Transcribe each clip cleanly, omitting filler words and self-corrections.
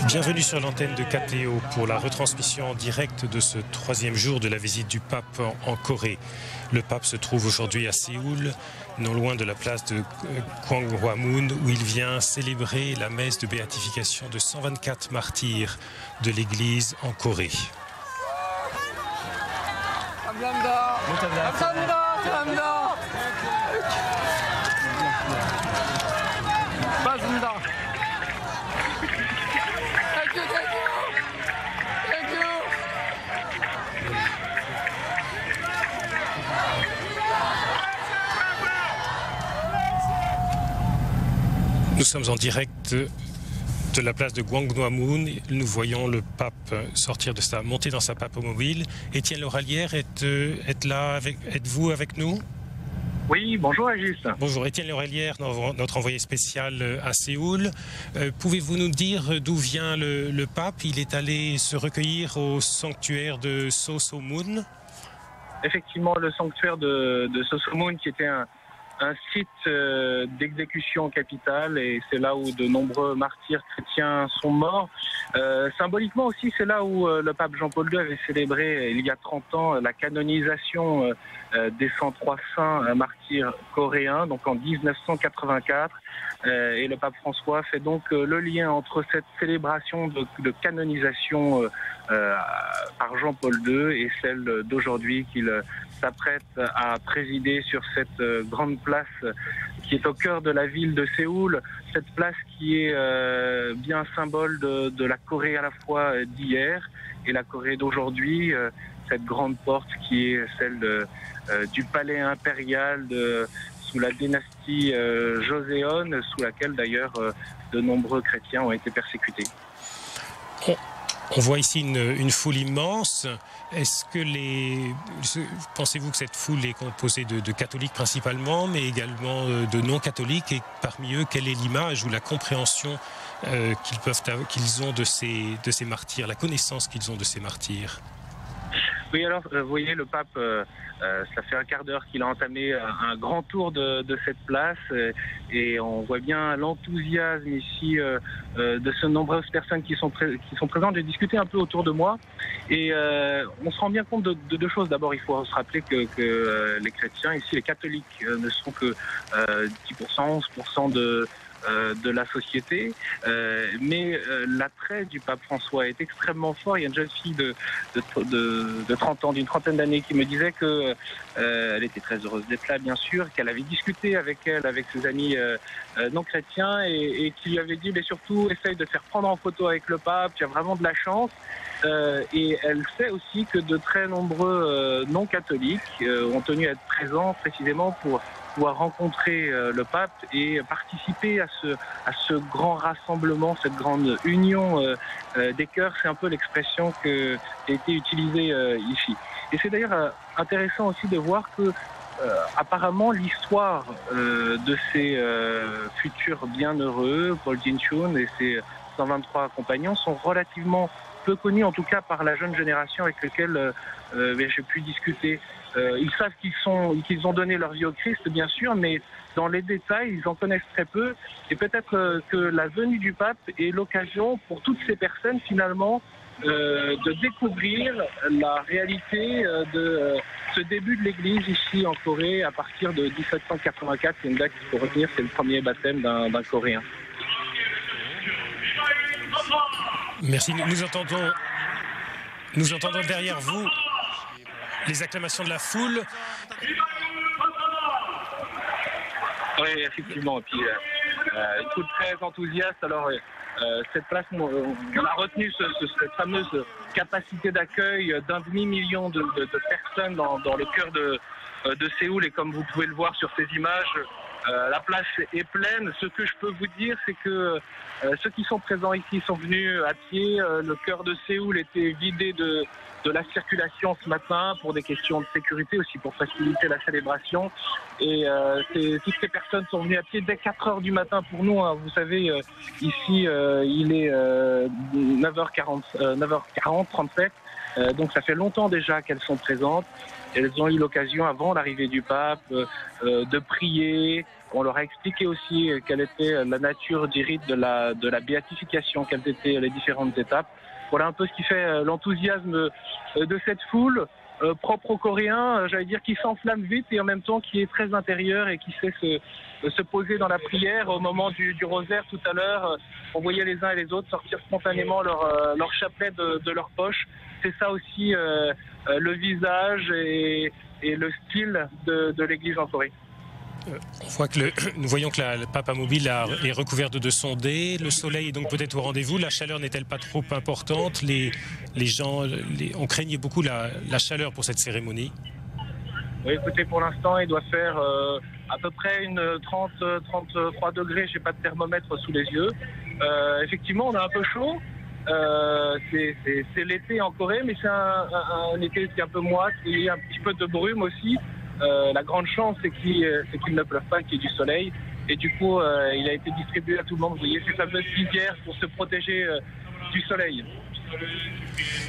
Bienvenue sur l'antenne de KTO pour la retransmission en direct de ce troisième jour de la visite du pape en Corée. Le pape se trouve aujourd'hui à Séoul, non loin de la place de Gwanghwamun, où il vient célébrer la messe de béatification de 124 martyrs de l'Église en Corée. Nous sommes en direct de la place de Gwanghwamun. Nous voyons le pape monter dans sa papomobile. Étienne Lauralière êtes-vous avec nous? Oui, bonjour Agis. Bonjour, Étienne Lauralière, notre envoyé spécial à Séoul. Pouvez-vous nous dire d'où vient le pape? Il est allé se recueillir au sanctuaire de Sosomun. Effectivement, le sanctuaire de Sosomun qui était un site d'exécution capitale, et c'est là où de nombreux martyrs chrétiens sont morts. Symboliquement aussi, c'est là où le pape Jean-Paul II avait célébré il y a 30 ans la canonisation des 103 saints martyrs coréens, donc en 1984. Et le pape François fait donc le lien entre cette célébration de canonisation par Jean-Paul II et celle d'aujourd'hui qu'il s'apprête à présider sur cette grande place qui est au cœur de la ville de Séoul, cette place qui est bien symbole de la Corée à la fois d'hier et la Corée d'aujourd'hui, cette grande porte qui est celle du palais impérial sous la dynastie Joseon, sous laquelle d'ailleurs de nombreux chrétiens ont été persécutés. On voit ici une foule immense. Pensez-vous que cette foule est composée de catholiques principalement, mais également de non-catholiques? Et parmi eux, quelle est l'image ou la compréhension qu'ils ont de ces martyrs, la connaissance qu'ils ont de ces martyrs? Oui, alors, vous voyez, le pape, ça fait un quart d'heure qu'il a entamé un grand tour de cette place, et on voit bien l'enthousiasme ici de ce nombreuses personnes qui sont présentes. J'ai discuté un peu autour de moi, et on se rend bien compte de deux choses. D'abord, il faut se rappeler que les chrétiens, ici les catholiques, ne sont que 10%, 11% de la société, mais l'attrait du pape François est extrêmement fort. Il y a une jeune fille de 30 ans, d'une trentaine d'années, qui me disait que elle était très heureuse d'être là, bien sûr, qu'elle avait discuté avec ses amis non chrétiens, et qui lui avait dit, mais surtout essaye de te faire prendre en photo avec le pape, tu as vraiment de la chance. Et elle sait aussi que de très nombreux non catholiques ont tenu à être présents précisément pour pouvoir rencontrer le pape et participer à ce grand rassemblement, cette grande union des cœurs. C'est un peu l'expression qui a été utilisée ici. Et c'est d'ailleurs intéressant aussi de voir que apparemment l'histoire de ces futurs bienheureux, Paul Jin-chun et ses 123 compagnons, sont relativement peu connus, en tout cas par la jeune génération avec laquelle j'ai pu discuter. Ils savent qu'ils ont donné leur vie au Christ, bien sûr, mais dans les détails, ils en connaissent très peu. Et peut-être que la venue du pape est l'occasion pour toutes ces personnes, finalement, de découvrir la réalité de ce début de l'Église ici en Corée à partir de 1784. C'est une date qu'il faut retenir, c'est le premier baptême d'un Coréen. Merci. Nous entendons derrière vous les acclamations de la foule. Oui, effectivement. Et puis, une foule très enthousiaste. Alors, cette place, on a retenu cette fameuse capacité d'accueil d'un demi-million de personnes dans le cœur de Séoul. Et comme vous pouvez le voir sur ces images, la place est pleine. Ce que je peux vous dire, c'est que ceux qui sont présents ici sont venus à pied. Le cœur de Séoul était vidé de la circulation ce matin pour des questions de sécurité, aussi pour faciliter la célébration. Et toutes ces personnes sont venues à pied dès 4 heures du matin pour nous. Hein. Vous savez, ici, il est 9h40, 37. Donc ça fait longtemps déjà qu'elles sont présentes. elles ont eu l'occasion, avant l'arrivée du pape, de prier. On leur a expliqué aussi quelle était la nature du rite de la béatification, quelles étaient les différentes étapes. Voilà un peu ce qui fait l'enthousiasme de cette foule, propre aux Coréens, j'allais dire, qui s'enflamme vite et en même temps qui est très intérieur et qui sait se poser dans la prière. Au moment du rosaire tout à l'heure, on voyait les uns et les autres sortir spontanément leur chapelet de leur poche. C'est ça aussi le visage et le style de l'église en Corée. On voit que nous voyons que le pape mobile est recouvert de sondés. Le soleil est donc peut-être au rendez-vous. La chaleur n'est-elle pas trop importante? Les gens, on craignait beaucoup la chaleur pour cette cérémonie. Oui, écoutez, pour l'instant, il doit faire à peu près une 30-33 degrés. Je n'ai pas de thermomètre sous les yeux. Effectivement, on a un peu chaud. C'est l'été en Corée, mais c'est un été qui est un peu moite. Il y a un petit peu de brume aussi. La grande chance, c'est qu'il ne pleuve pas, qu'il y ait du soleil. Et du coup, il a été distribué à tout le monde. Vous voyez ces fameuses visières pour se protéger du soleil.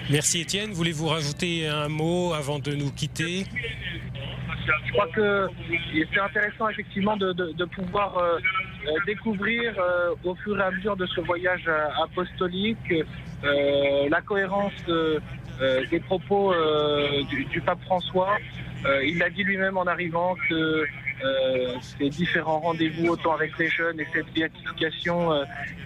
Merci Étienne. Voulez-vous rajouter un mot avant de nous quitter? Je crois que c'est intéressant effectivement de pouvoir découvrir au fur et à mesure de ce voyage apostolique la cohérence des propos du pape François. Il l'a dit lui-même en arrivant que ces différents rendez-vous, autant avec les jeunes et cette béatification,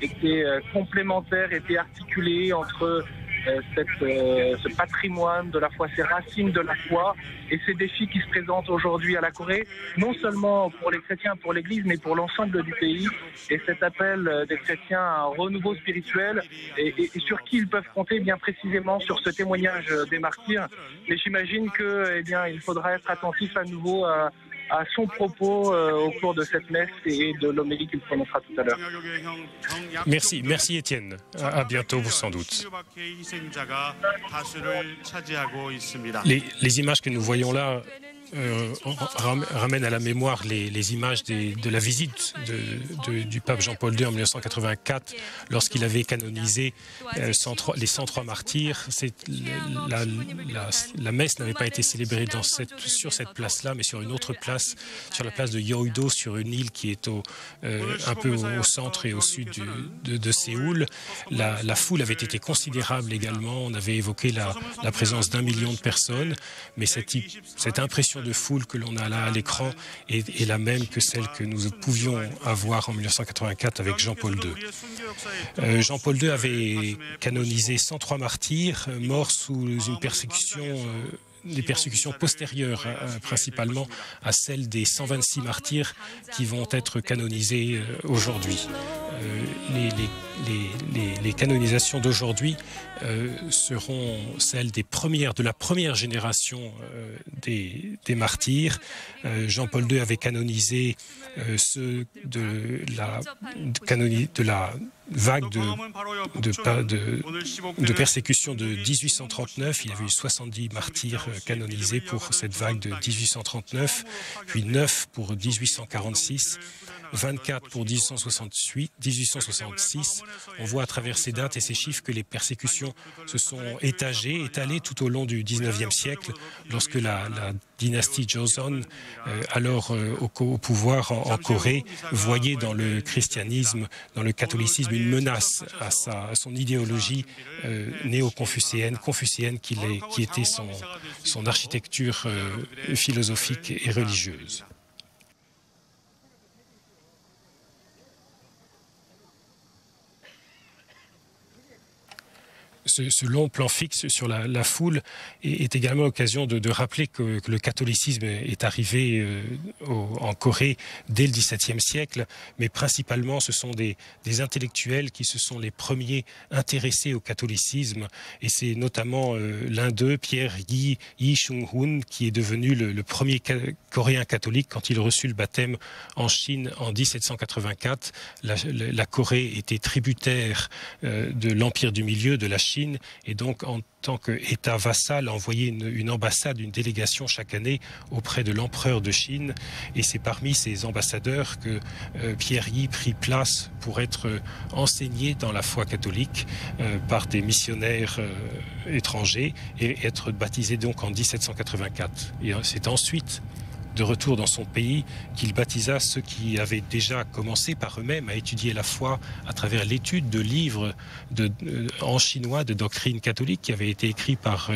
étaient complémentaires, étaient articulés entre ce patrimoine de la foi, ces racines de la foi et ces défis qui se présentent aujourd'hui à la Corée, non seulement pour les chrétiens, pour l'Église, mais pour l'ensemble du pays. Et cet appel des chrétiens à un renouveau spirituel et sur qui ils peuvent compter bien précisément sur ce témoignage des martyrs. Mais j'imagine que, il faudra être attentif à nouveau à son propos au cours de cette messe et de l'homélie qu'il prononcera tout à l'heure. Merci Étienne. À bientôt sans doute. Les images que nous voyons là ramènent à la mémoire les images de la visite du pape Jean-Paul II en 1984 lorsqu'il avait canonisé les 103 martyrs. La messe n'avait pas été célébrée sur cette place-là, mais sur une autre place, sur la place de Yeouido, sur une île qui est un peu au centre et au sud de Séoul. La foule avait été considérable également. On avait évoqué la présence d'1 million de personnes, mais cette impression de foule que l'on a là à l'écran est la même que celle que nous pouvions avoir en 1984 avec Jean-Paul II. Jean-Paul II avait canonisé 103 martyrs morts sous une persécution des persécutions postérieures, principalement à celles des 126 martyrs qui vont être canonisés aujourd'hui. Les canonisations d'aujourd'hui seront celles de la première génération des martyrs. Jean-Paul II avait canonisé ceux de la vague de persécution de 1839. Il y avait eu 70 martyrs canonisés pour cette vague de 1839, puis 9 pour 1846, 24 pour 1866. On voit à travers ces dates et ces chiffres que les persécutions se sont étalées tout au long du XIXe siècle, lorsque la dynastie Joseon, alors au pouvoir en Corée, voyait dans le christianisme, dans le catholicisme, une menace à son idéologie néo-confucéenne, qui était son architecture philosophique et religieuse. Ce long plan fixe sur la foule est également l'occasion de rappeler que le catholicisme est arrivé en Corée dès le XVIIe siècle, mais principalement ce sont des intellectuels qui se sont les premiers intéressés au catholicisme, et c'est notamment l'un d'eux, Pierre Yi Chung-hoon, qui est devenu le premier coréen catholique quand il reçut le baptême en Chine en 1784. La Corée était tributaire de l'Empire du Milieu, de la Chine, Chine et donc en tant qu'État vassal envoyé une ambassade, une délégation chaque année auprès de l'empereur de Chine. Et c'est parmi ces ambassadeurs que Pierre Guy prit place pour être enseigné dans la foi catholique par des missionnaires étrangers et être baptisé donc en 1784. Et c'est ensuite, de retour dans son pays, qu'il baptisa ceux qui avaient déjà commencé par eux-mêmes à étudier la foi à travers l'étude de livres en chinois de doctrine catholique qui avaient été écrits par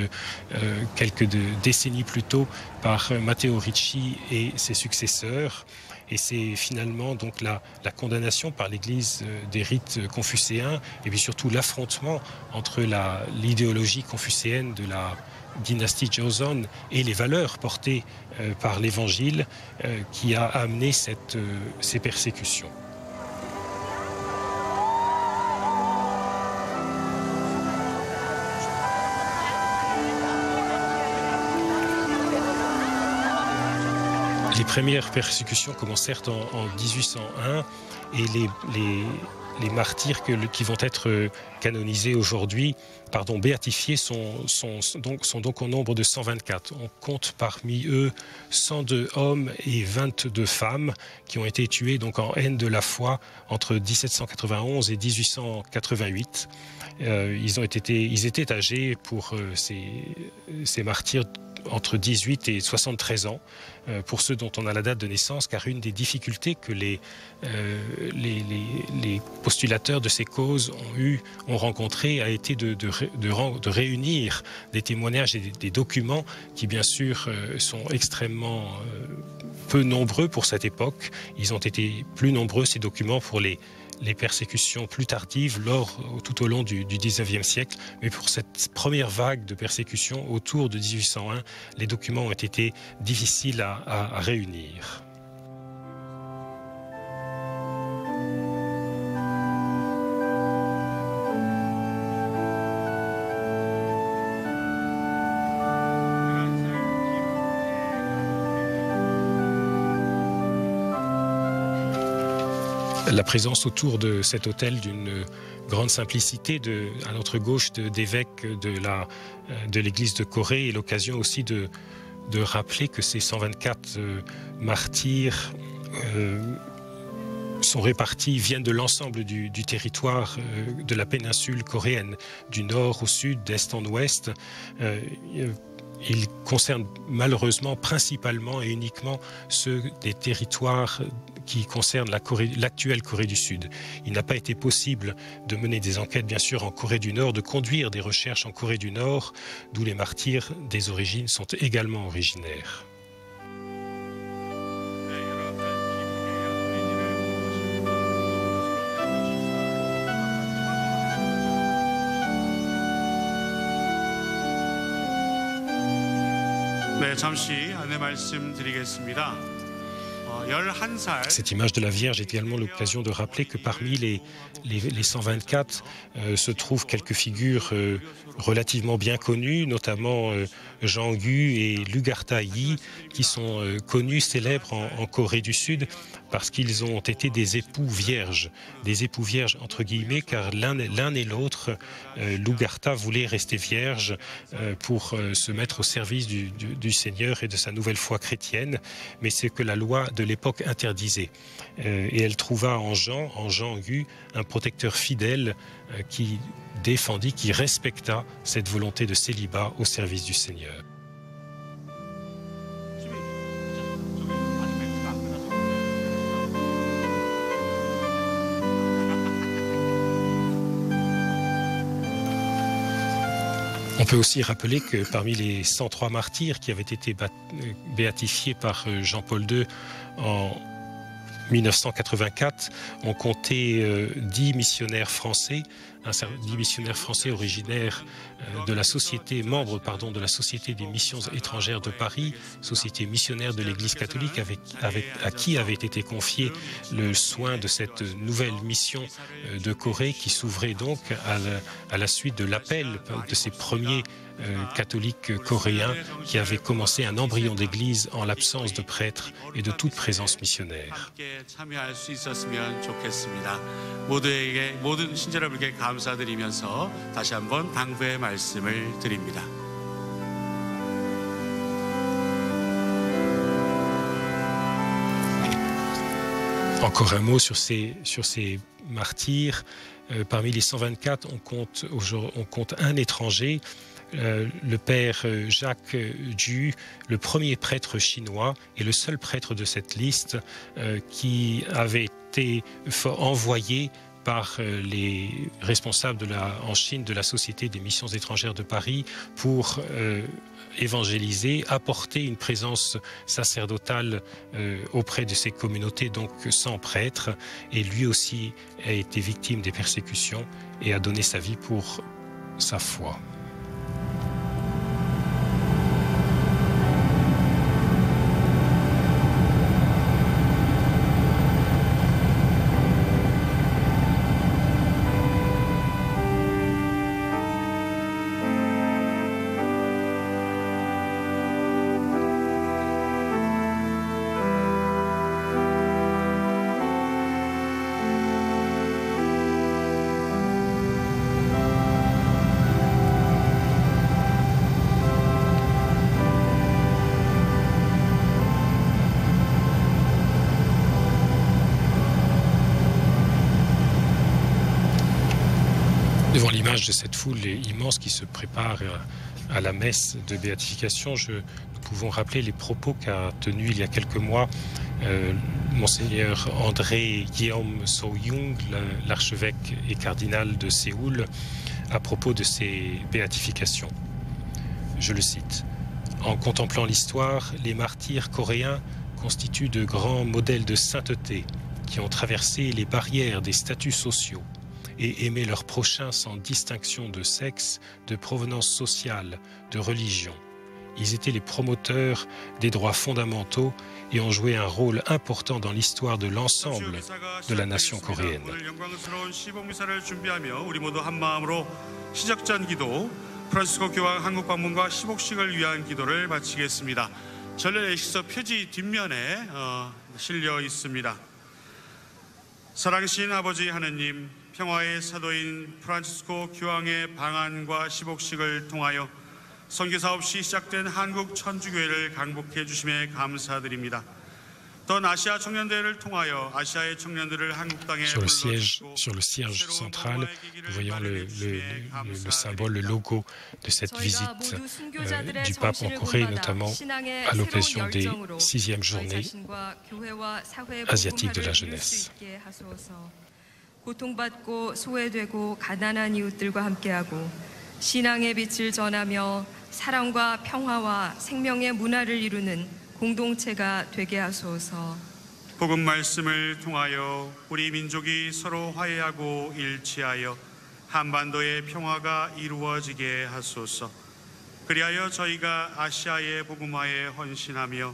quelques décennies plus tôt par Matteo Ricci et ses successeurs. Et c'est finalement donc la condamnation par l'Église des rites confucéens et puis surtout l'affrontement entre l'idéologie confucéenne de la dynastie Joseon et les valeurs portées par l'Évangile qui a amené ces persécutions. Les premières persécutions commencèrent en 1801 et les martyrs qui vont être canonisés aujourd'hui, béatifiés, sont donc au nombre de 124. On compte parmi eux 102 hommes et 22 femmes qui ont été tués donc en haine de la foi entre 1791 et 1888. Ils étaient âgés pour ces martyrs entre 18 et 73 ans, pour ceux dont on a la date de naissance, car une des difficultés que les postulateurs de ces causes ont rencontré a été de réunir des témoignages et des documents qui, bien sûr, sont extrêmement peu nombreux pour cette époque. Ils ont été plus nombreux, ces documents, pour les persécutions plus tardives tout au long du XIXe siècle. Mais pour cette première vague de persécutions autour de 1801, les documents ont été difficiles à réunir. La présence autour de cet autel d'une grande simplicité, à notre gauche d'évêques de l'église de Corée, et l'occasion aussi de rappeler que ces 124 martyrs sont répartis, viennent de l'ensemble du territoire de la péninsule coréenne, du nord au sud, d'est en ouest. Il concerne malheureusement principalement et uniquement ceux des territoires qui concernent l'actuelle Corée du Sud. Il n'a pas été possible de mener des enquêtes, bien sûr, en Corée du Nord, de conduire des recherches en Corée du Nord, d'où les martyrs des origines sont également originaires. Cette image de la Vierge est également l'occasion de rappeler que parmi les 124 se trouvent quelques figures relativement bien connues, notamment Jean Gu et Lugarta Yi, qui sont connus, célèbres en Corée du Sud, parce qu'ils ont été des époux vierges entre guillemets, car l'un et l'autre, Lugarta voulait rester vierge pour se mettre au service du Seigneur et de sa nouvelle foi chrétienne, mais c'est que la loi de l'époque interdisait. Et elle trouva en Jean Gu, un protecteur fidèle qui défendit, qui respecta cette volonté de célibat au service du Seigneur. On peut aussi rappeler que parmi les 103 martyrs qui avaient été béatifiés par Jean-Paul II en 1984, on comptait 10 missionnaires français, 10 missionnaires français originaires de la société, membres de la Société des missions étrangères de Paris, société missionnaire de l'Église catholique à qui avait été confié le soin de cette nouvelle mission de Corée qui s'ouvrait donc à la suite de l'appel de ces premiers catholiques coréens qui avaient commencé un embryon d'église en l'absence de prêtres et de toute présence missionnaire. 예배에 참여할 수 있었으면 좋겠습니다. 모두에게 모든 신자 여러분께 감사드리면서 다시 한번 당부의 말씀을 드립니다. Encore un mot sur ces martyrs. Parmi les 124, on compte un étranger, le père Jacques Du, le premier prêtre chinois et le seul prêtre de cette liste qui avait été envoyé par les responsables en Chine de la Société des missions étrangères de Paris pour évangéliser, apporter une présence sacerdotale auprès de ces communautés, donc sans prêtre. Et lui aussi a été victime des persécutions et a donné sa vie pour sa foi. Devant l'image de cette foule immense qui se prépare à la messe de béatification, nous pouvons rappeler les propos qu'a tenus il y a quelques mois Monseigneur André Guillaume So-Young, l'archevêque et cardinal de Séoul, à propos de ces béatifications. Je le cite. « En contemplant l'histoire, les martyrs coréens constituent de grands modèles de sainteté qui ont traversé les barrières des statuts sociaux et aimer leur prochain sans distinction de sexe, de provenance sociale, de religion. Ils étaient les promoteurs des droits fondamentaux et ont joué un rôle important dans l'histoire de l'ensemble de la nation coréenne. » 프란시스코 교황 한국 방문과 시복식을 위한 기도를 마치겠습니다. 전례 예식서 표지 뒷면에 실려 있습니다. 사랑하신 아버지 하느님, 평화의 사도인 프란시스코 교황의 방한과 시복식을通하여 선교사 없이 시작된 한국 천주교회를 강복해 주심에 감사드립니다. Sur le siège central, nous voyons le symbole, le logo de cette visite du pape en Corée, notamment à l'occasion des 6e journées asiatiques de la jeunesse. 고통받고 소외되고 가난한 이웃들과 함께하고 신앙의 빛을 전하며 사랑과 평화와 생명의 문화를 이루는 공동체가 되게 하소서. 복음 말씀을 통하여 우리 민족이 서로 화해하고 일치하여 한반도의 평화가 이루어지게 하소서. 그리하여 저희가 아시아의 복음화에 헌신하며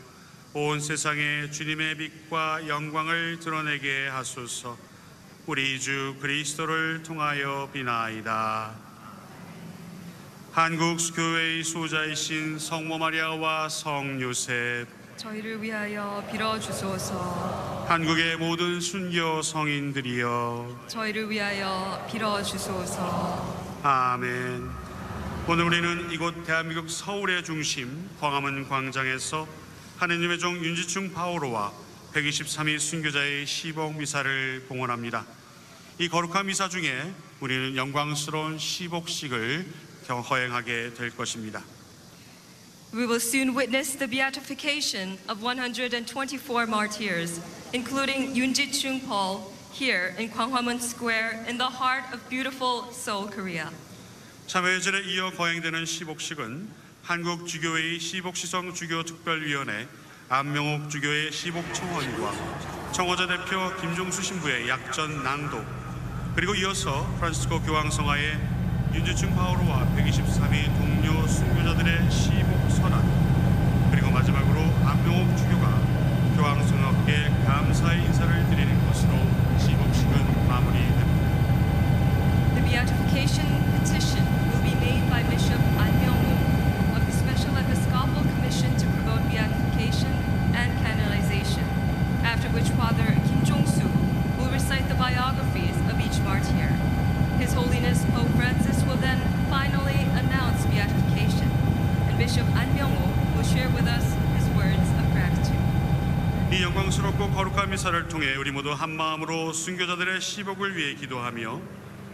온 세상에 주님의 빛과 영광을 드러내게 하소서. 우리 주 그리스도를 통하여 비나이다. 한국 교회의 수호자이신 성모 마리아와 성 요셉, 저희를 위하여 빌어 주소서. 한국의 모든 순교 성인들이여, 저희를 위하여 빌어 주소서. 아멘. 오늘 우리는 이곳 대한민국 서울의 중심 광화문 광장에서 하느님의 종 윤지충 파오로와 123위 순교자의 시복 미사를 봉헌합니다. 이 거룩한 미사 중에 우리는 영광스러운 시복식을 허행하게 될 것입니다. We will soon witness the beatification of 124 martyrs, including Yoon Ji-chung Paul, here in Gwanghwamun Square in the heart of beautiful Seoul, Korea. 참여예절에 이어 거행되는 시복식은 한국 주교회의 시복시성 주교특별위원회, 안명옥 주교의 시복청원과 청호자 대표 김종수 신부의 약전 낭독, 그리고 이어서 프란시스코 교황성하의 윤지충 파오로와 123위 동료 순교자들의 시복 선언, 그리고 마지막으로 안명옥 주교가 교황성하께 감사의 인사를 드리는 것으로 시복식은 마무리됩니다. The beatification petition will be made by Bishop An Myung-wook of the Special Episcopal Commission to promote beatification and canonization, after which Father Kim Archbishop An Myung-oh will share with us his words of gratitude. 이 영광스럽고 거룩한 미사를 통해 우리 모두 한 마음으로 순교자들의 시복을 위해 기도하며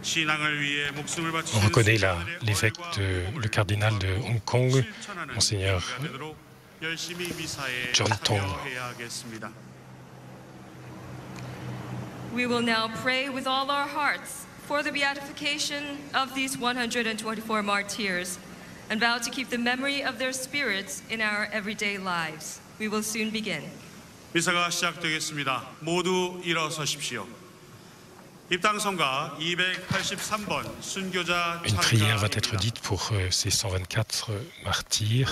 신앙을 위해 목숨을 On 바치신 reconnaît là 순교자들의 l'évêque, le cardinal de Hong Kong, 실천하는 Monseigneur 우리가 되도록 열심히 미사에 John Tong. 참여해야 하겠습니다. We will now pray with all our hearts for the beatification of these 124 martyrs and vow to keep the memory of their spirits in our everyday lives. We will soon begin. 미사가 시작되겠습니다. 모두 일어서십시오. 입당성가 283번 순교자 Une prière va être 찬가입니다. dite pour ces 124 martyrs.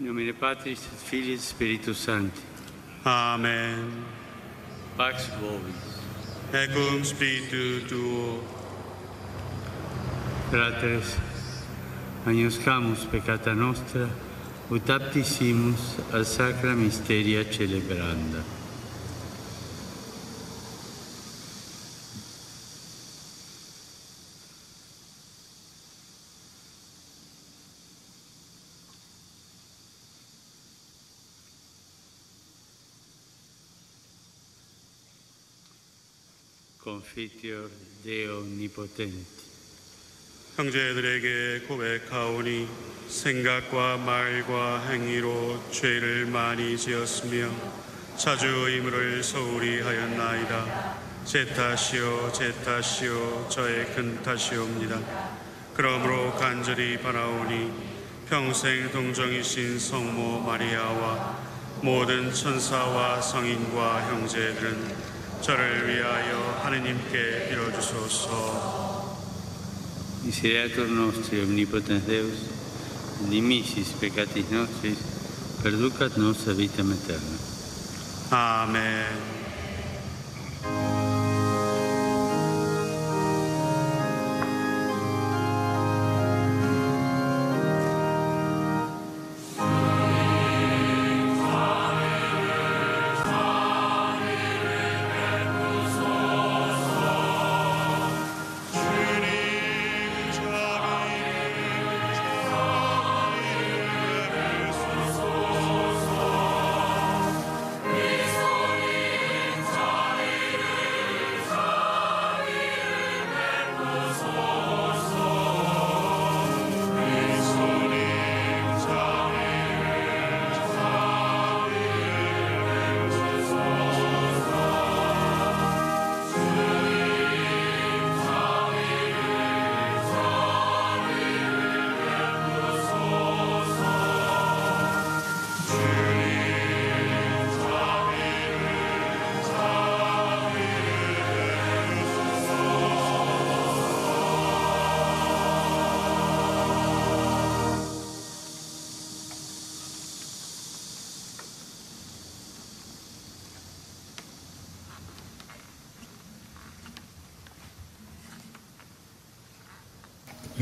In nomine Patris et Filii et Spiritus Sancti. 아멘. Pax vobis. Et cum spiritu tuo. Fratres, agnoscamus peccata nostra, ut aptissimus ad sacra mysteria celebranda. Confiteor Deo Onnipotenti. 형제들에게 고백하오니 생각과 말과 행위로 죄를 많이 지었으며 자주 의무를 소홀히 하였나이다. 제 탓이요 제 탓이요 저의 큰 탓이옵니다. 그러므로 간절히 바라오니 평생 동정이신 성모 마리아와 모든 천사와 성인과 형제들은 저를 위하여 하느님께 빌어주소서. Misereatur nostri, omnipotens Deus, dimissis peccatis nostris, perducat nos a vitam aeterna. 아멘.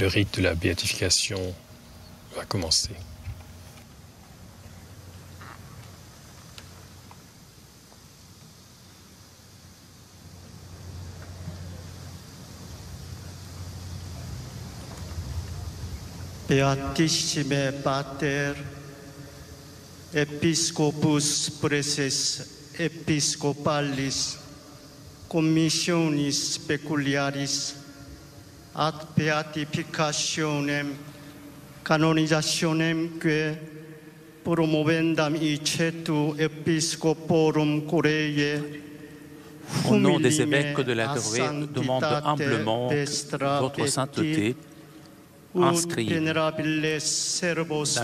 Le rite de la béatification va commencer. Beatissime Pater, Episcopus Preses Episcopalis, Commissionis Peculiaris, ad beatificationem, canonizationemque, promovendam icetu Episcoporum Coreae. Au nom des évêques de la Corée, demande humblement votre sainteté, inscrire dans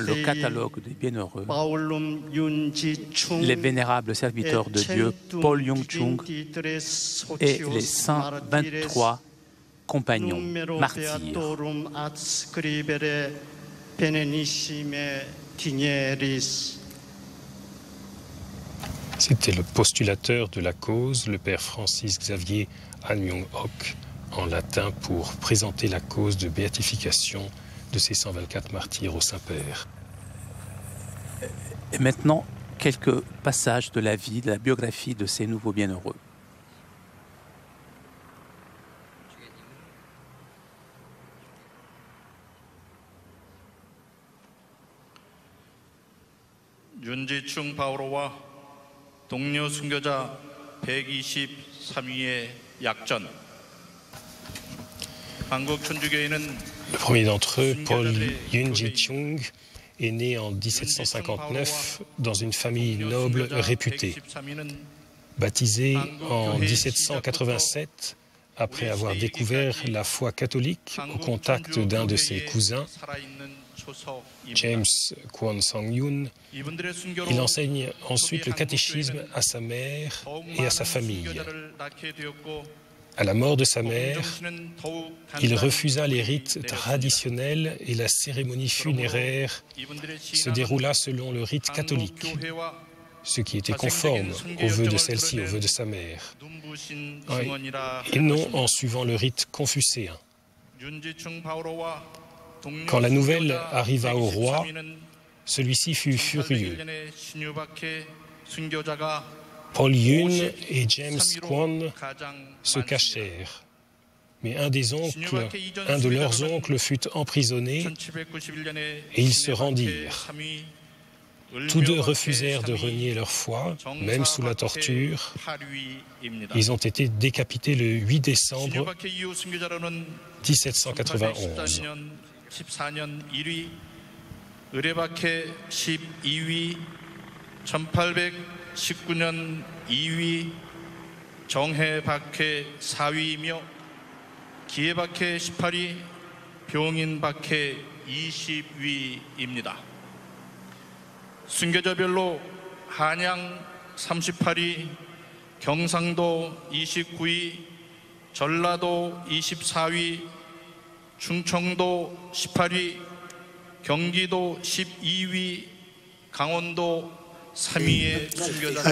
le catalogue des bienheureux les vénérables serviteurs de Dieu Paul Yong-chung et les 123 compagnons martyrs. C'était le postulateur de la cause, le père Francis Xavier Han Myung-ok, en latin pour présenter la cause de béatification de ces 124 martyrs au Saint-Père. Et maintenant, quelques passages de la vie, de la biographie de ces nouveaux bienheureux. 윤지충 바오로와 동료 순교자 123위의 약전. 한국 천주교회는 Le premier d'entre eux, Paul Yun Ji-chung, est né en 1759 dans une famille noble réputée. Baptisé en 1787, après avoir découvert la foi catholique au contact d'un de ses cousins, James Kwon Song-yoon, il enseigne ensuite le catéchisme à sa mère et à sa famille. À la mort de sa mère, il refusa les rites traditionnels et la cérémonie funéraire se déroula selon le rite catholique, ce qui était conforme aux vœux de celle-ci, aux vœux de sa mère, et non en suivant le rite confucéen. Quand la nouvelle arriva au roi, celui-ci fut furieux. Paul Yun et James Kwon se cachèrent, mais un de leurs oncles fut emprisonné et ils se rendirent. Tous deux refusèrent de renier leur foi, même sous la torture. Ils ont été décapités le 8 décembre 1791. 의뢰박해 12위, 1819년 2위, 정해박해 4위이며 기해박해 18위, 병인박해 20위입니다. 순교자별로 한양 38위, 경상도 29위, 전라도 24위, 충청도 18위, 경기도 12위, 강원도 3위의 순교자가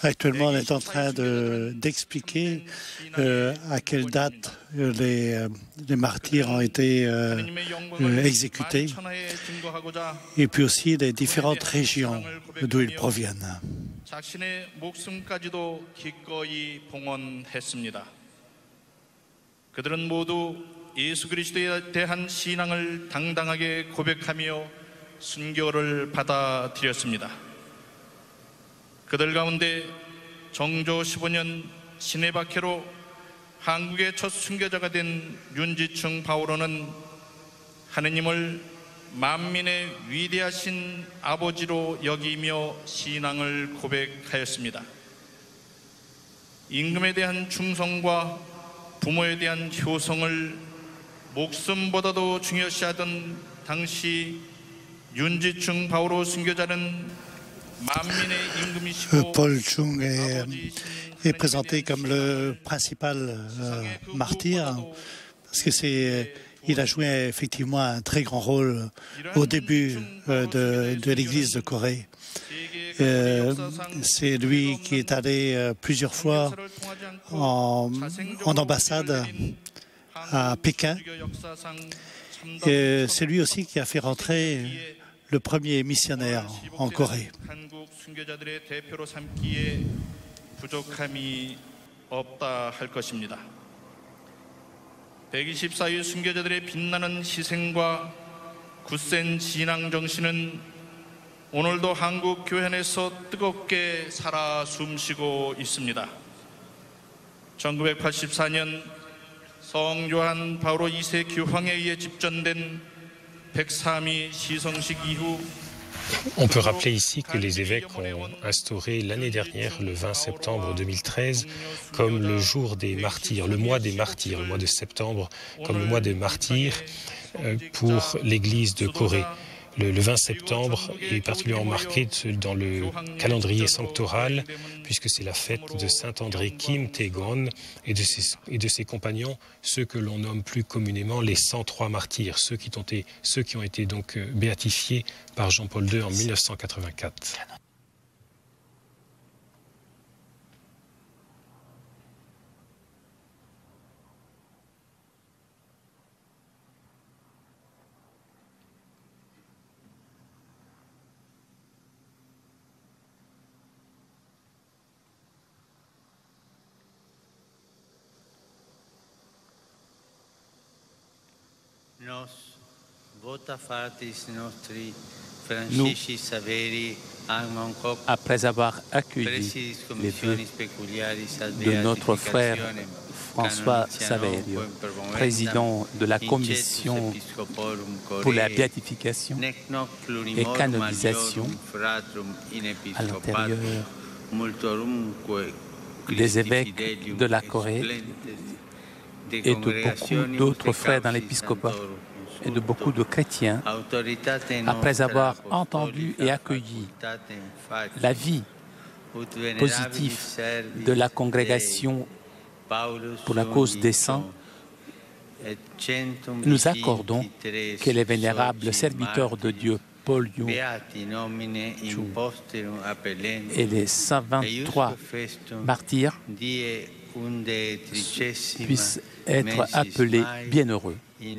Actuellement, on est en train d'expliquer à quelle date les martyrs ont été exécutés et puis aussi les différentes régions d'où ils proviennent. 자신의 목숨까지도 기꺼이 봉헌했습니다. 그들은 모두 예수 그리스도에 대한 신앙을 당당하게 고백하며 순교를 받아들였습니다. 그들 가운데 정조 15년 시내박해로 한국의 첫 순교자가 된 윤지충 바오로는 하느님을 만민의 위대하신 아버지로 여기며 신앙을 고백하였습니다. 임금에 대한 충성과 부모에 대한 효성을 목숨보다도 중요시하던 당시 윤지충 바오로 순교자는 만민의 임금이시고 Paul Chung est présenté comme le principal martyr parce que il a joué effectivement un très grand rôle au début de l'Église de Corée. C'est lui qui est allé plusieurs fois en ambassade à Pékin. Et c'est lui aussi qui a fait rentrer le premier missionnaire en Corée. 부족함이 없다 할 것입니다. 124위 순교자들의 빛나는 희생과 굳센 신앙 정신은 오늘도 한국 교회 안에서 뜨겁게 살아 숨쉬고 있습니다. 1984년 성 요한 바오로 2세 교황에 의해 집전된 103위 시성식 이후 On peut rappeler ici que les évêques ont instauré l'année dernière, le 20 septembre 2013, comme le jour des martyrs, le mois des martyrs, le mois de septembre, comme le mois des martyrs pour l'Église de Corée. Le 20 septembre est particulièrement marqué dans le calendrier sanctoral, puisque c'est la fête de Saint André Kim Taegon et de ses compagnons, ceux que l'on nomme plus communément les 103 martyrs, ceux qui ont été donc béatifiés par Jean-Paul II en 1984. Nous, après avoir accueilli les vœux de notre frère François Saverio, président de la Commission pour la béatification et canonisation à l'intérieur des évêques de la Corée et de beaucoup d'autres frères dans l'épiscopat et de beaucoup de chrétiens, après avoir entendu et accueilli la vie positif de la congrégation pour la cause des saints, nous accordons que les vénérables serviteurs de Dieu Paul Young et les 123 martyrs puissent être appelés bienheureux. Et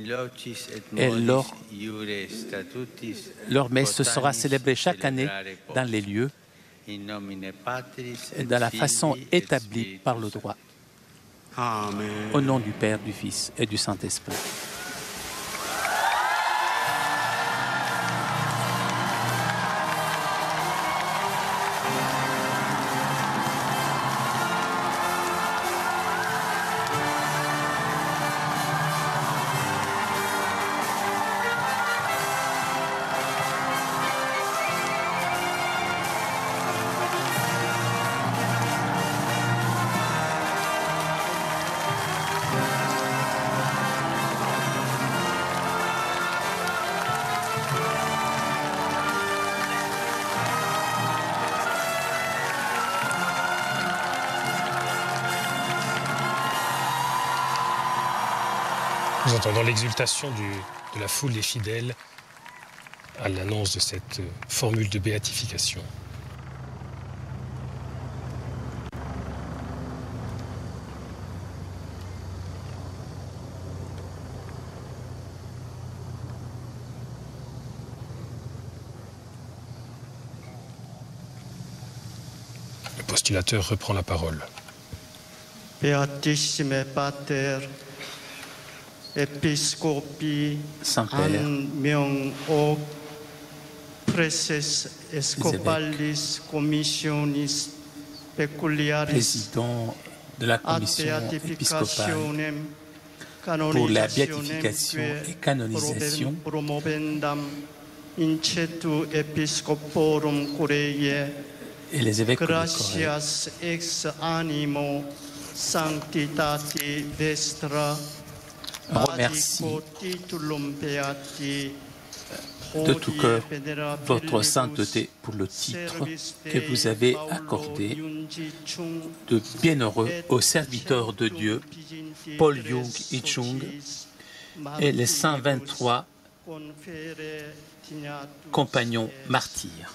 leur messe sera célébrée chaque année dans les lieux et dans la façon établie par le droit. Amen. Au nom du Père, du Fils et du Saint-Esprit. Nous entendons l'exultation de la foule des fidèles à l'annonce de cette formule de béatification. Le postulateur reprend la parole. Beatissime Pater, Episcopi Anmyeong-ok, Preses Escopalis Commissionis Peculiaris, président de la commission épiscopale pour la béatification et canonisation, Incetu Episcoporum Corei, et les évêques de Corée. Gratias ex animo sanctitati vestra, remercie de tout cœur votre sainteté pour le titre que vous avez accordé de bienheureux aux serviteurs de Dieu, Paul Young Ichung, et les 123 compagnons martyrs.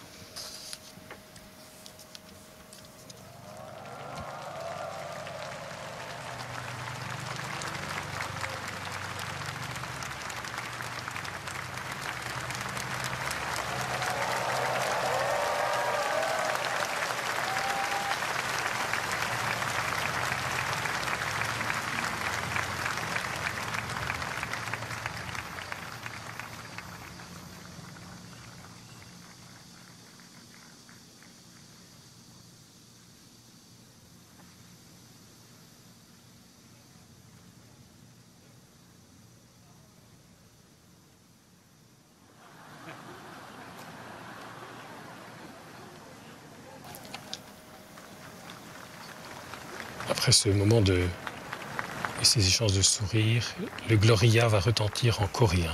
Après ce moment et ces échanges de sourires, le Gloria va retentir en coréen.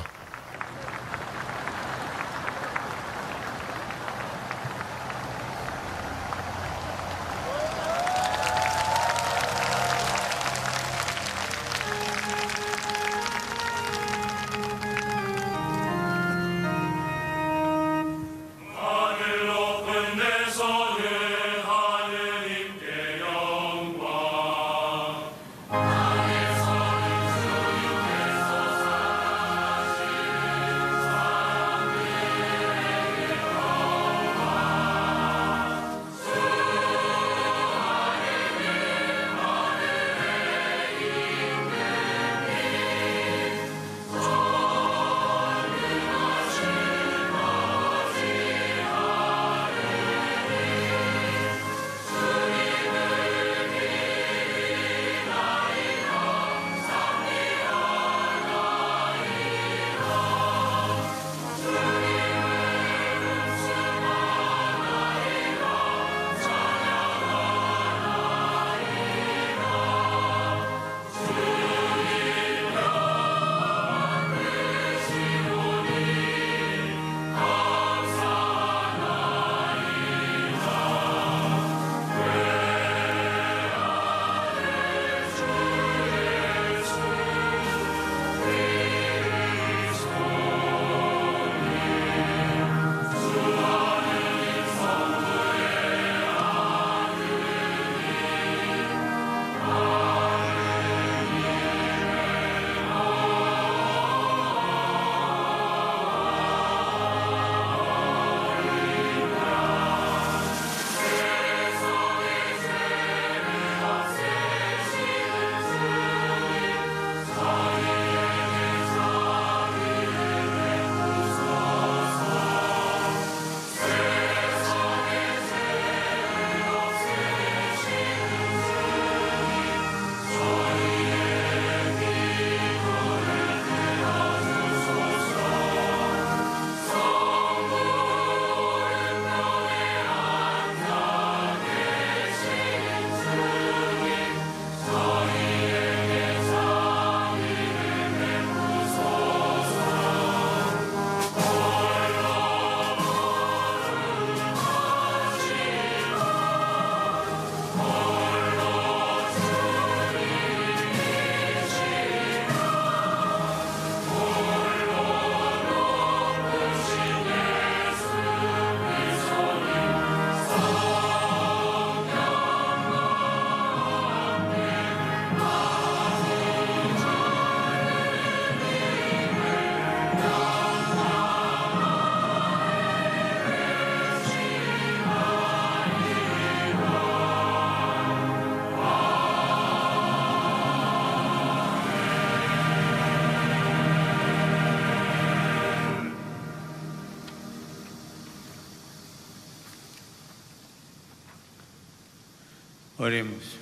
Oremus.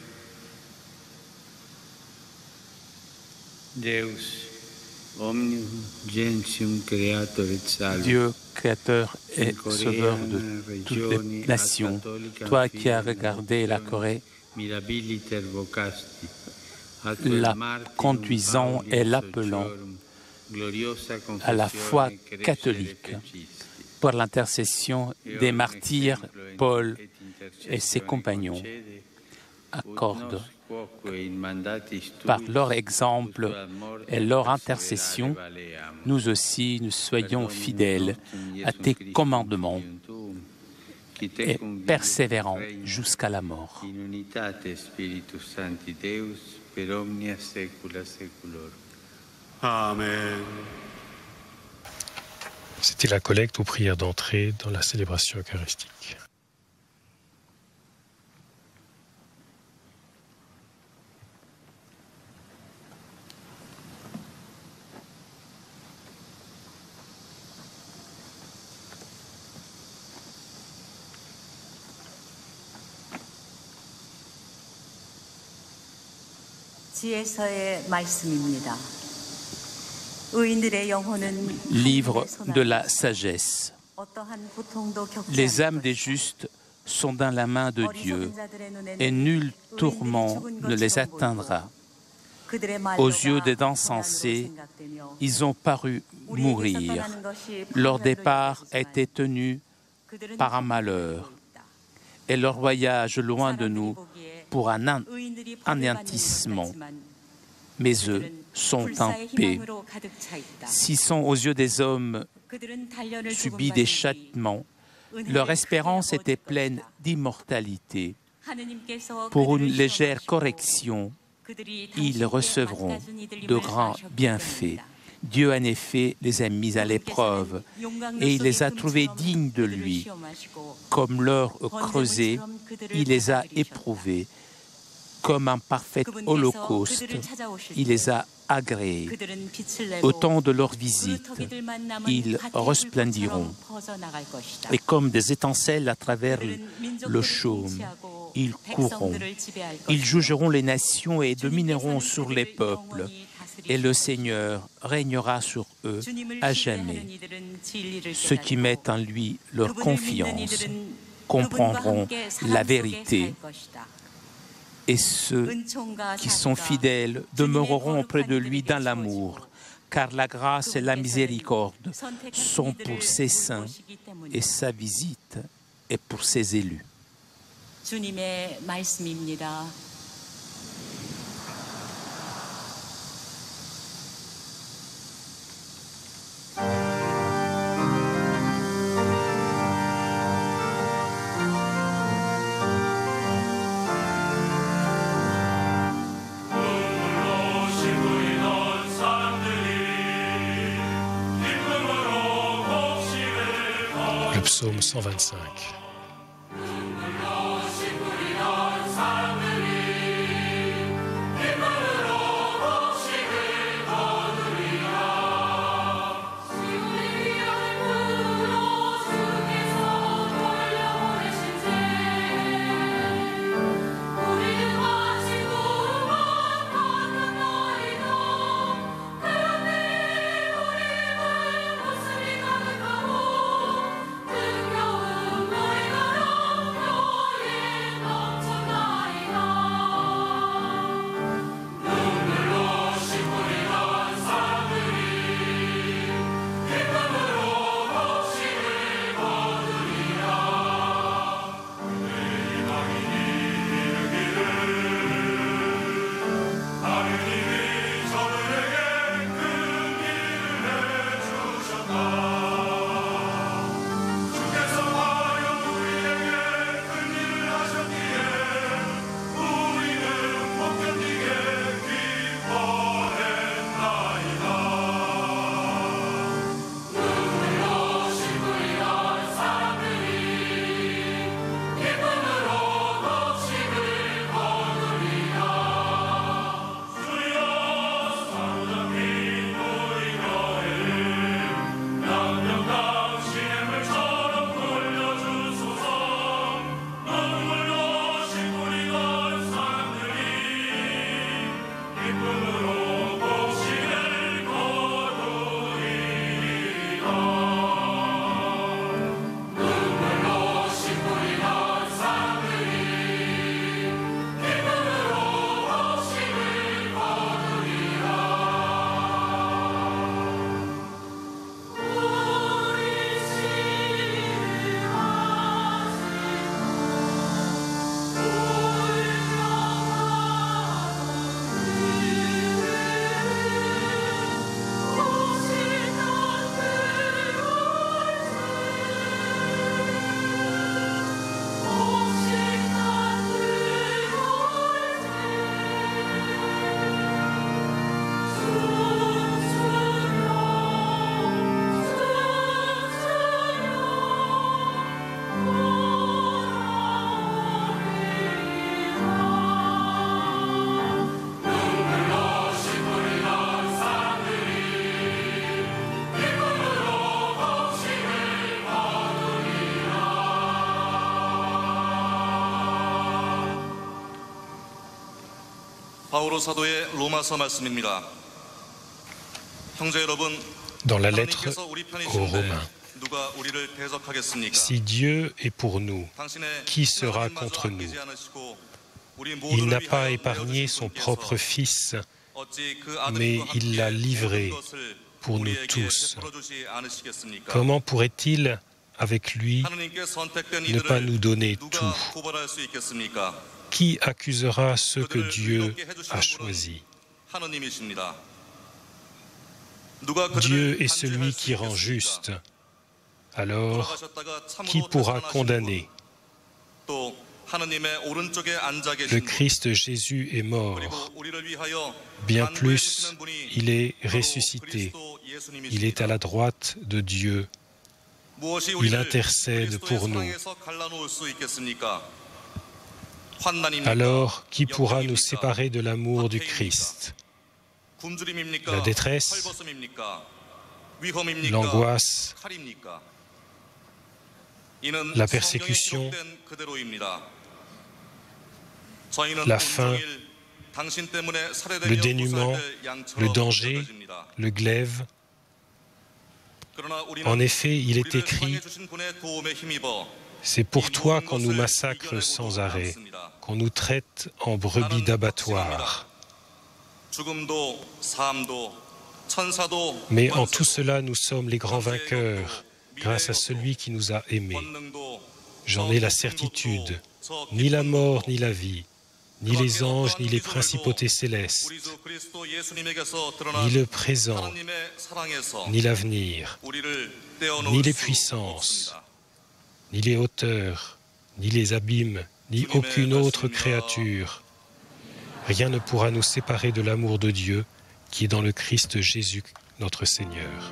Deus, omnium gentium creator et salus. Dieu, créateur et sauveur de toutes les nations, toi qui as regardé la Corée, la conduisant et l'appelant à la foi catholique pour l'intercession des martyrs Paul et ses compagnons, accorde par leur exemple et leur intercession, nous aussi nous soyons fidèles à tes commandements et persévérants jusqu'à la mort. Amen. C'était la collecte aux prières d'entrée dans la célébration eucharistique. Livre de la sagesse. Les âmes des justes sont dans la main de Dieu, et nul tourment ne les atteindra. Aux yeux des insensés, ils ont paru mourir. Leur départ a été tenu par un malheur, et leur voyage loin de nous pour un anéantissement. Mais eux sont en paix. S'ils sont aux yeux des hommes subis des châtiments, leur espérance était pleine d'immortalité. Pour une légère correction, ils recevront de grands bienfaits. Dieu, en effet, les a mis à l'épreuve et il les a trouvés dignes de lui. Comme l'or creusé, il les a éprouvés. Comme un parfait holocauste, il les a agréés. Au temps de leur visite, ils resplendiront. Et comme des étincelles à travers le chaume, ils courront. Ils jugeront les nations et domineront sur les peuples. Et le Seigneur régnera sur eux à jamais. Ceux qui mettent en lui leur confiance comprendront la vérité. Et ceux qui sont fidèles demeureront auprès de lui dans l'amour, car la grâce et la miséricorde sont pour ses saints et sa visite est pour ses élus. Le psaume 125. 바오로 사도의 로마서 말씀입니다. 형제 여러분, Dans la lettre 하나님께서 우리 편이신데 aux Romains, 누가 우리를 대적하겠습니까? si Dieu est pour nous, qui sera contre nous? Il n'a pas épargné son propre Fils, mais il l'a livré pour nous tous. Comment pourrait-il, avec lui, ne pas nous donner tout? Qui accusera ceux que Dieu a choisis? Dieu est celui qui rend juste. Alors, qui pourra condamner? Le Christ Jésus est mort. Bien plus, il est ressuscité. Il est à la droite de Dieu. Il intercède pour nous. Alors, qui pourra nous séparer de l'amour du Christ? La détresse, l'angoisse, la persécution, la faim, le dénuement, le danger, le glaive. En effet, il est écrit, « C'est pour toi qu'on nous massacre sans arrêt, qu'on nous traite en brebis d'abattoir. » Mais en tout cela, nous sommes les grands vainqueurs, grâce à celui qui nous a aimés. J'en ai la certitude, ni la mort, ni la vie, ni les anges, ni les principautés célestes, ni le présent, ni l'avenir, ni les puissances, ni les hauteurs, ni les abîmes, ni aucune autre créature. Rien ne pourra nous séparer de l'amour de Dieu qui est dans le Christ Jésus, notre Seigneur.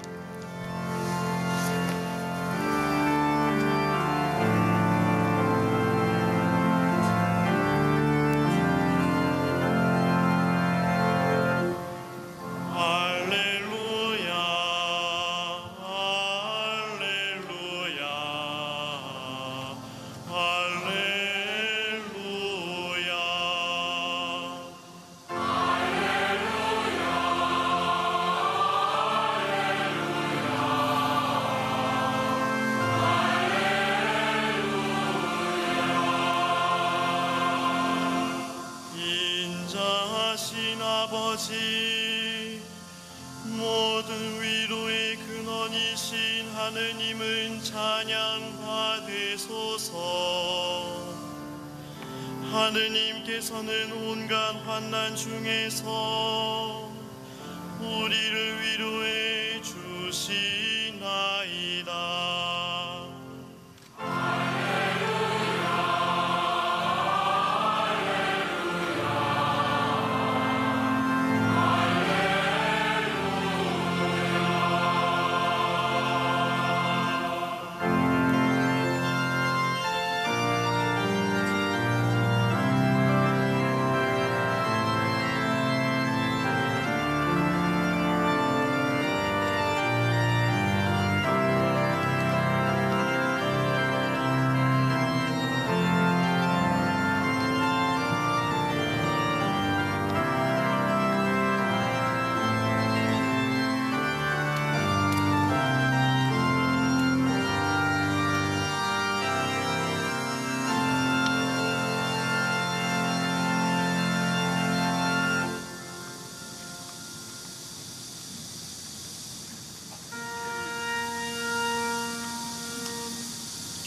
모든 위로의 근원이신 하느님은 찬양받으소서. 하느님께서는 온갖 환난 중에서 우리를 위로해 주시나이다.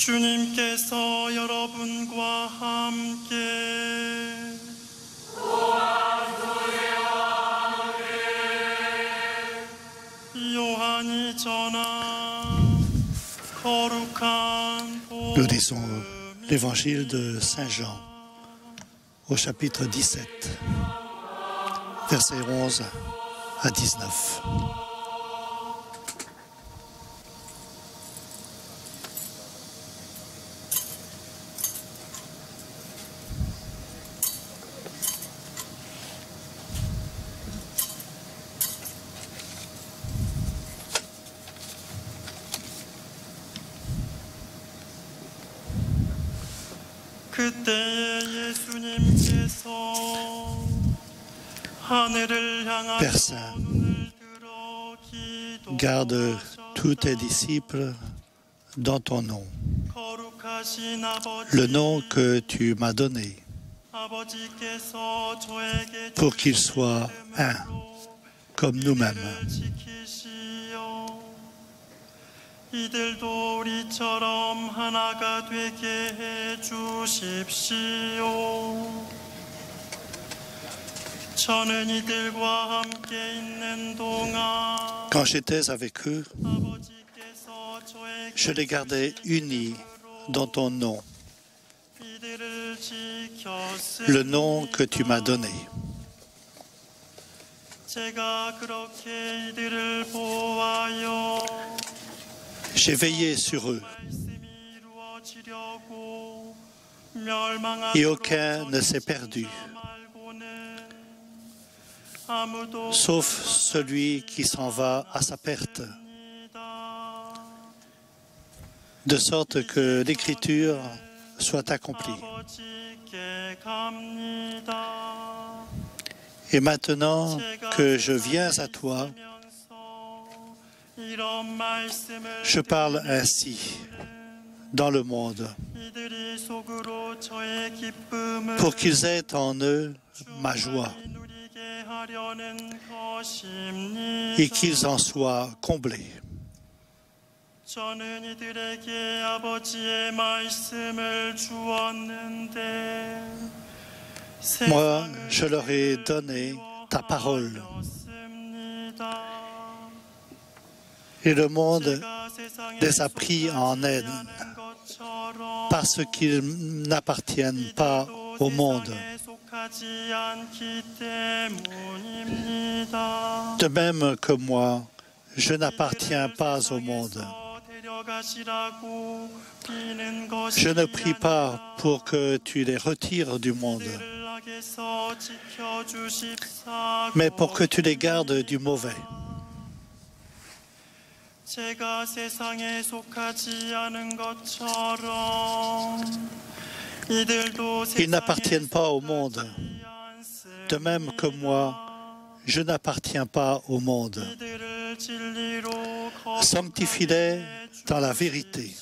주님께서 여러분과 함께 요한이 전한 거룩한 Nous lisons l'évangile de Saint Jean au chapitre 17, versets 11 à 19. 그때에 예수님께서 Père Saint, garde tous tes disciples dans ton nom, le nom que tu m'as donné, pour qu'ils soient un, comme nous-mêmes. 이들도 우리처럼 하나가 되게 해 주십시오. 저는 이들과 함께 있는 동안 Quand j'étais avec eux, je les gardais unis dans ton nom, le nom que tu m'as donné. 제가 그렇게 이들을 보호하여 J'ai veillé sur eux, et aucun ne s'est perdu, sauf celui qui s'en va à sa perte, de sorte que l'Écriture soit accomplie. Et maintenant que je viens à toi, je parle ainsi dans le monde, pour qu'ils aient en eux ma joie et qu'ils en soient comblés. Moi, je leur ai donné ta parole. Et le monde les a pris en haine parce qu'ils n'appartiennent pas au monde. De même que moi, je n'appartiens pas au monde. Je ne prie pas pour que tu les retires du monde, mais pour que tu les gardes du mauvais. Ils n'appartiennent pas au monde, de même que moi, je n'appartiens pas au monde. Sanctifie-les dans la vérité.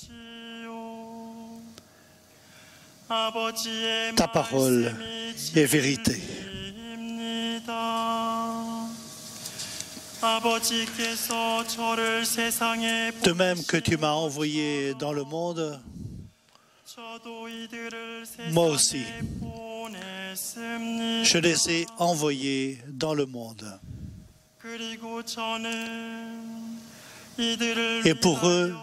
Ta parole est vérité. De même que tu m'as envoyé dans le monde, moi aussi, je les ai envoyés dans le monde. Et pour eux,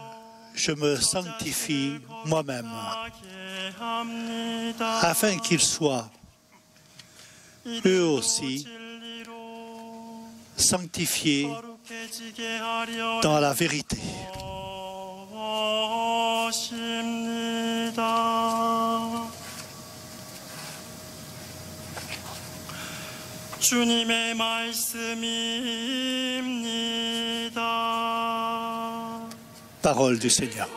je me sanctifie moi-même, afin qu'ils soient, eux aussi, sanctifiés dans la vérité. 주님의 말씀입니다. Parole du Seigneur.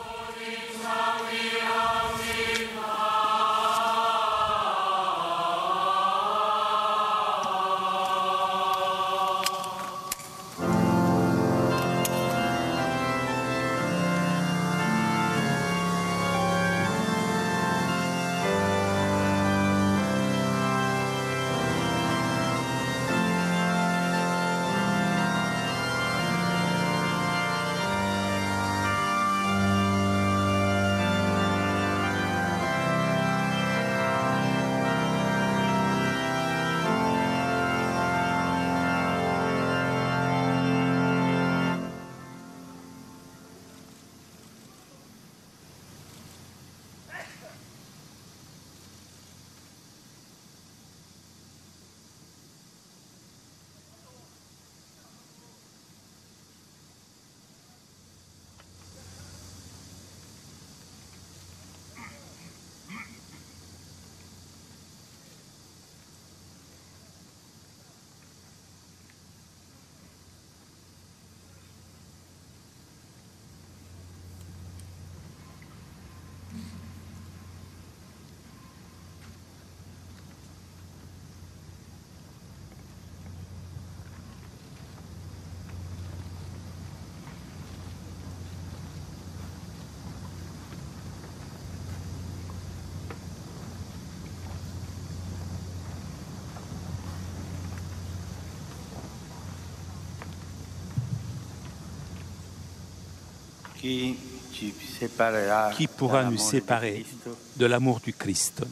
Qui pourra nous séparer de l'amour du Christ?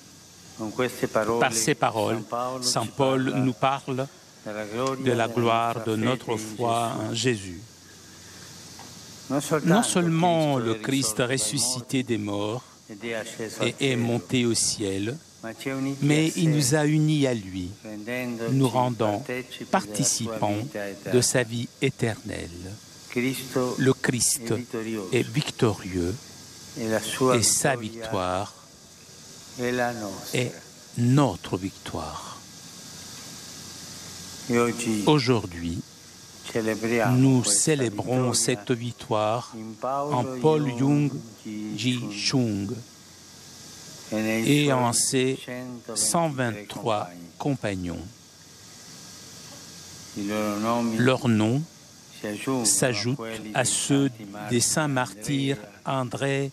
Par ces paroles, Saint Paul nous parle de la gloire de notre foi en Jésus. Non seulement le Christ ressuscité des morts et est monté au ciel, mais il nous a unis à lui, nous rendant participants de sa vie éternelle. Le Christ est victorieux et sa victoire est notre victoire. Aujourd'hui, nous célébrons cette victoire en Paul Yun-ji Chung et en ses 123 compagnons. Leurs noms s'ajoutent à ceux des saints martyrs André,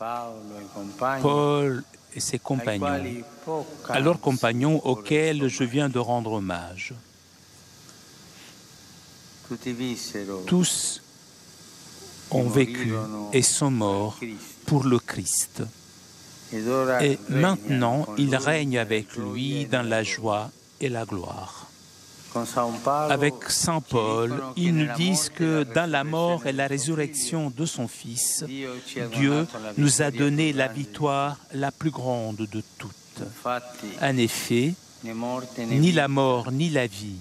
Paul et ses compagnons, à leurs compagnons auxquels je viens de rendre hommage. Tous ont vécu et sont morts pour le Christ. Et maintenant, ils règnent avec lui dans la joie et la gloire. Avec Saint Paul, ils nous disent que dans la mort et la résurrection de son Fils, Dieu nous a donné la victoire la plus grande de toutes. En effet, ni la mort, ni la vie,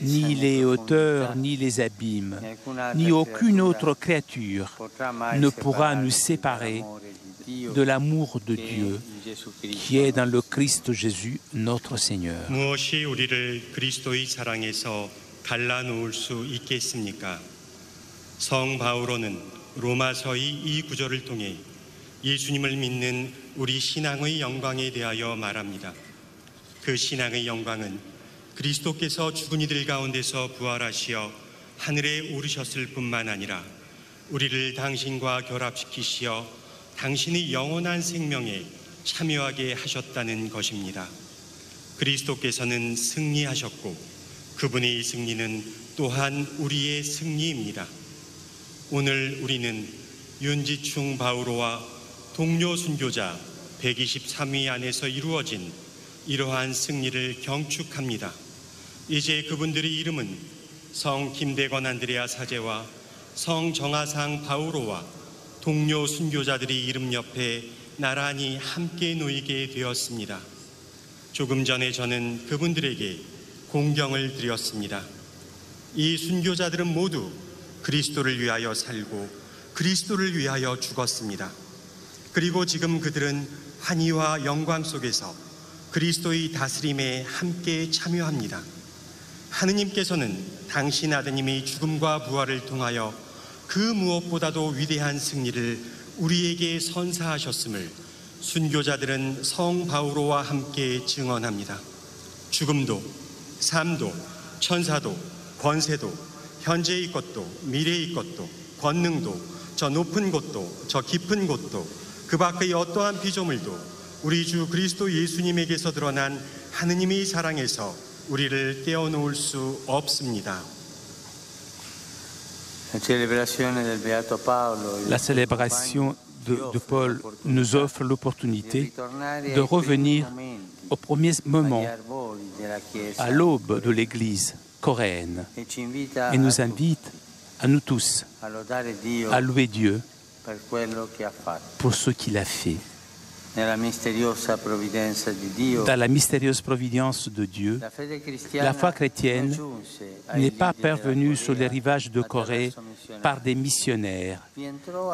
ni les hauteurs, ni les abîmes, ni aucune autre créature ne pourra nous séparer de l'amour de Dieu qui est dans le Christ Jésus, notre Seigneur. 무엇이 우리를 그리스도의 사랑에서 갈라놓을 수 있겠습니까? 성 바오로는 로마서의 이 구절을 통해 예수님을 믿는 우리 신앙의 영광에 대하여 말합니다. 그 신앙의 영광은 그리스도께서 죽은 이들 가운데서 부활하시어 하늘에 오르셨을 뿐만 아니라 우리를 당신과 결합시키시어 당신의 영원한 생명에 참여하게 하셨다는 것입니다. 그리스도께서는 승리하셨고 그분의 승리는 또한 우리의 승리입니다. 오늘 우리는 윤지충 바오로와 동료 순교자 123위 안에서 이루어진 이러한 승리를 경축합니다. 이제 그분들의 이름은 성 김대건 안드레아 사제와 성 정하상 바오로와 동료 순교자들의 이름 옆에 나란히 함께 놓이게 되었습니다. 조금 전에 저는 그분들에게 공경을 드렸습니다. 이 순교자들은 모두 그리스도를 위하여 살고 그리스도를 위하여 죽었습니다. 그리고 지금 그들은 환희와 영광 속에서 그리스도의 다스림에 함께 참여합니다. 하느님께서는 당신 아드님의 죽음과 부활을 통하여 그 무엇보다도 위대한 승리를 우리에게 선사하셨음을 순교자들은 성 바오로와 함께 증언합니다. 죽음도, 삶도, 천사도, 권세도, 현재의 것도, 미래의 것도, 권능도, 저 높은 곳도, 저 깊은 곳도, 그 밖의 어떠한 피조물도 우리 주 그리스도 예수님에게서 드러난 하느님의 사랑에서 우리를 떼어놓을 수 없습니다. La célébration de Paul nous offre l'opportunité de revenir au premier moment, à l'aube de l'Église coréenne, et nous invite à nous tous à louer Dieu pour ce qu'il a fait. Dans la mystérieuse providence de Dieu, la foi chrétienne n'est pas parvenue sur les rivages de Corée par des missionnaires.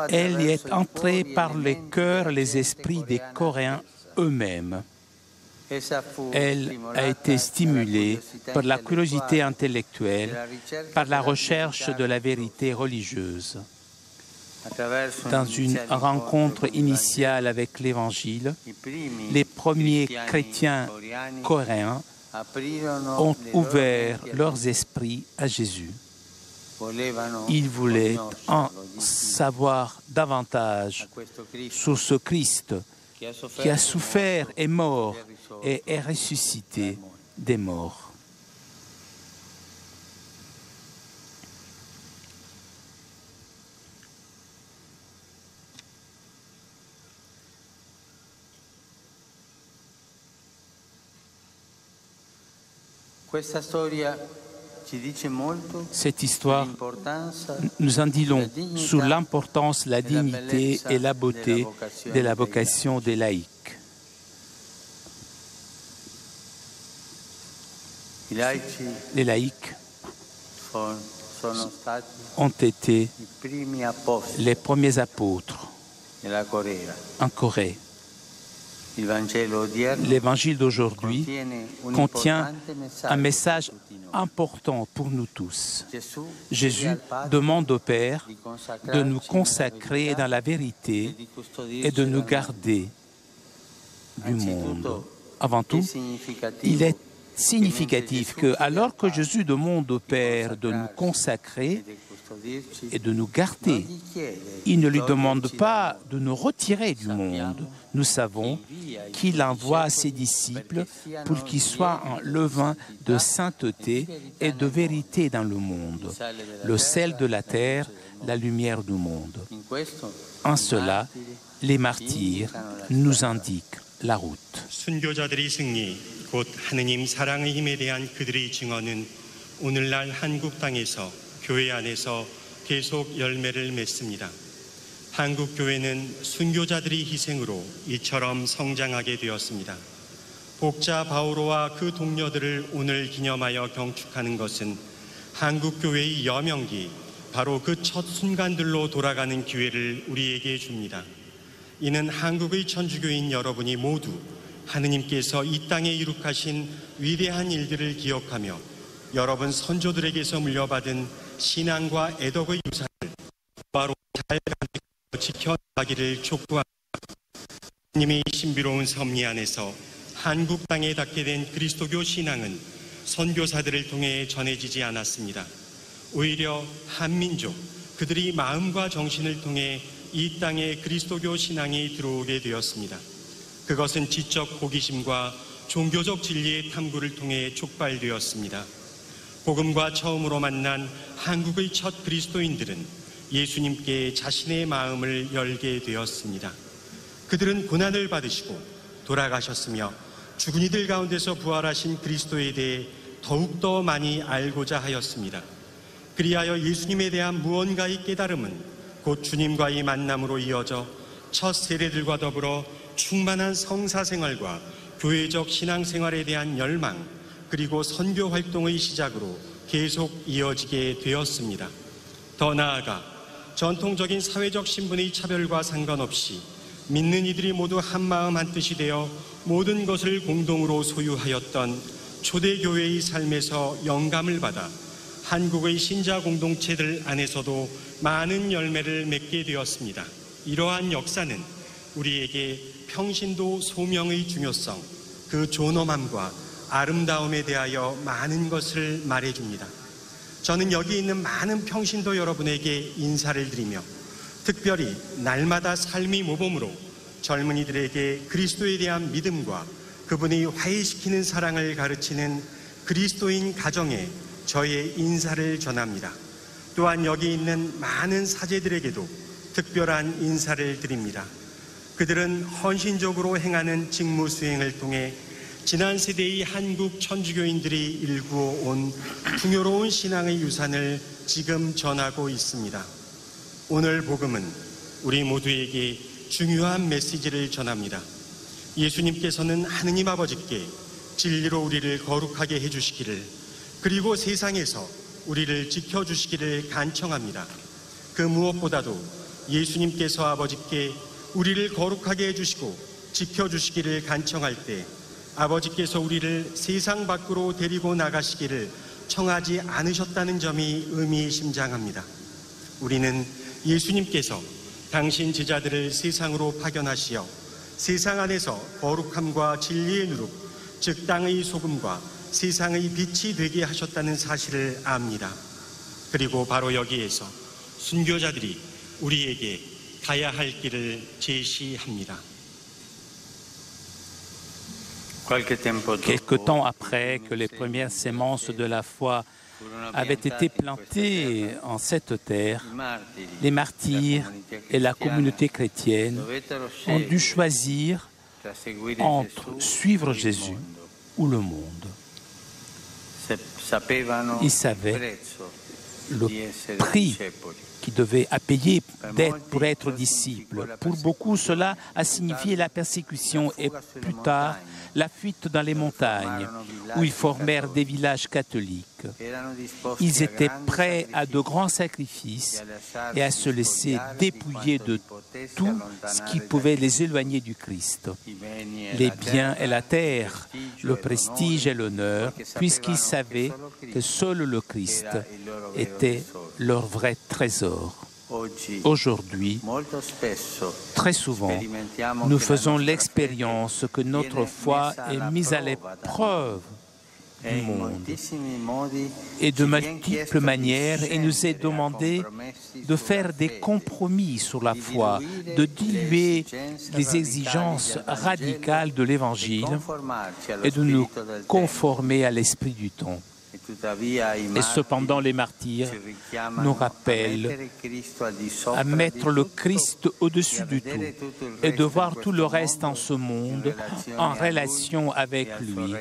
Elle y est entrée par les cœurs, les esprits des Coréens eux-mêmes. Elle a été stimulée par la curiosité intellectuelle, par la recherche de la vérité religieuse. Dans une rencontre initiale avec l'Évangile, les premiers chrétiens coréens ont ouvert leurs esprits à Jésus. Ils voulaient en savoir davantage sur ce Christ qui a souffert, est mort et est ressuscité des morts. Cette histoire nous en dit long sur l'importance, la dignité et la beauté de la vocation des laïcs. Les laïcs ont été les premiers apôtres en Corée. L'évangile d'aujourd'hui contient un message important pour nous tous. Jésus demande au Père de nous consacrer dans la vérité et de nous garder du monde. Avant tout, il est significatif que, alors que Jésus demande au Père de nous consacrer et de nous garder, il ne lui demande pas de nous retirer du monde. Nous savons qu'il envoie ses disciples pour qu'ils soient un levain de sainteté et de vérité dans le monde, le sel de la terre, la lumière du monde. En cela, les martyrs nous indiquent la route. 순교자들의 승리, 곧 하느님 사랑의 힘에 대한 그들의 증언은 오늘날 한국 땅에서 교회 안에서 계속 열매를 맺습니다. 한국 교회는 순교자들의 희생으로 이처럼 성장하게 되었습니다. 복자 바오로와 그 동료들을 오늘 기념하여 경축하는 것은 한국 교회의 여명기, 바로 그 첫 순간들로 돌아가는 기회를 우리에게 줍니다. 이는 한국의 천주교인 여러분이 모두 하느님께서 이 땅에 이룩하신 위대한 일들을 기억하며 여러분 선조들에게서 물려받은 신앙과 애덕의 유산을 바로 잘 지켜나가기를 촉구합니다. 하느님의 신비로운 섭리 안에서 한국 땅에 닿게 된 그리스도교 신앙은 선교사들을 통해 전해지지 않았습니다. 오히려 한민족, 그들이 마음과 정신을 통해 이 땅에 그리스도교 신앙이 들어오게 되었습니다. 그것은 지적 호기심과 종교적 진리의 탐구를 통해 촉발되었습니다. 복음과 처음으로 만난 한국의 첫 그리스도인들은 예수님께 자신의 마음을 열게 되었습니다. 그들은 고난을 받으시고 돌아가셨으며 죽은 이들 가운데서 부활하신 그리스도에 대해 더욱더 많이 알고자 하였습니다. 그리하여 예수님에 대한 무언가의 깨달음은 곧 주님과의 만남으로 이어져 첫 세례들과 더불어 충만한 성사생활과 교회적 신앙생활에 대한 열망, 그리고 선교 활동의 시작으로 계속 이어지게 되었습니다. 더 나아가 전통적인 사회적 신분의 차별과 상관없이 믿는 이들이 모두 한마음 한뜻이 되어 모든 것을 공동으로 소유하였던 초대교회의 삶에서 영감을 받아 한국의 신자 공동체들 안에서도 많은 열매를 맺게 되었습니다. 이러한 역사는 우리에게 평신도 소명의 중요성, 그 존엄함과 아름다움에 대하여 많은 것을 말해줍니다. 저는 여기 있는 많은 평신도 여러분에게 인사를 드리며 특별히 날마다 삶의 모범으로 젊은이들에게 그리스도에 대한 믿음과 그분이 화해시키는 사랑을 가르치는 그리스도인 가정에 저의 인사를 전합니다. 또한 여기 있는 많은 사제들에게도 특별한 인사를 드립니다. 그들은 헌신적으로 행하는 직무 수행을 통해 지난 세대의 한국 천주교인들이 일구어 온 풍요로운 신앙의 유산을 지금 전하고 있습니다. 오늘 복음은 우리 모두에게 중요한 메시지를 전합니다. 예수님께서는 하느님 아버지께 진리로 우리를 거룩하게 해주시기를, 그리고 세상에서 우리를 지켜주시기를 간청합니다. 그 무엇보다도 예수님께서 아버지께 우리를 거룩하게 해주시고 지켜주시기를 간청할 때 아버지께서 우리를 세상 밖으로 데리고 나가시기를 청하지 않으셨다는 점이 의미심장합니다. 우리는 예수님께서 당신 제자들을 세상으로 파견하시어 세상 안에서 거룩함과 진리의 누룩, 즉 땅의 소금과 세상의 빛이 되게 하셨다는 사실을 압니다. 그리고 바로 여기에서 순교자들이 우리에게 가야 할 길을 제시합니다. Quelque temps après que les premières semences de la foi avaient été plantées en cette terre, les martyrs et la communauté chrétienne ont dû choisir entre suivre Jésus ou le monde. Ils savaient le prix qu'ils devaient à payer pour être disciples. Pour beaucoup, cela a signifié la persécution et plus tard la fuite dans les montagnes, où ils formèrent des villages catholiques. Ils étaient prêts à de grands sacrifices et à se laisser dépouiller de tout ce qui pouvait les éloigner du Christ. Les biens et la terre, le prestige et l'honneur, puisqu'ils savaient que seul le Christ était leur vrai trésor. Aujourd'hui, très souvent, nous faisons l'expérience que notre foi est mise à l'épreuve du monde. Et de multiples manières, il nous est demandé de faire des compromis sur la foi, de diluer les exigences radicales de l'Évangile et de nous conformer à l'esprit du temps. Et cependant, les martyrs nous rappellent à mettre le Christ au-dessus du tout et de voir tout le reste en ce monde en relation avec lui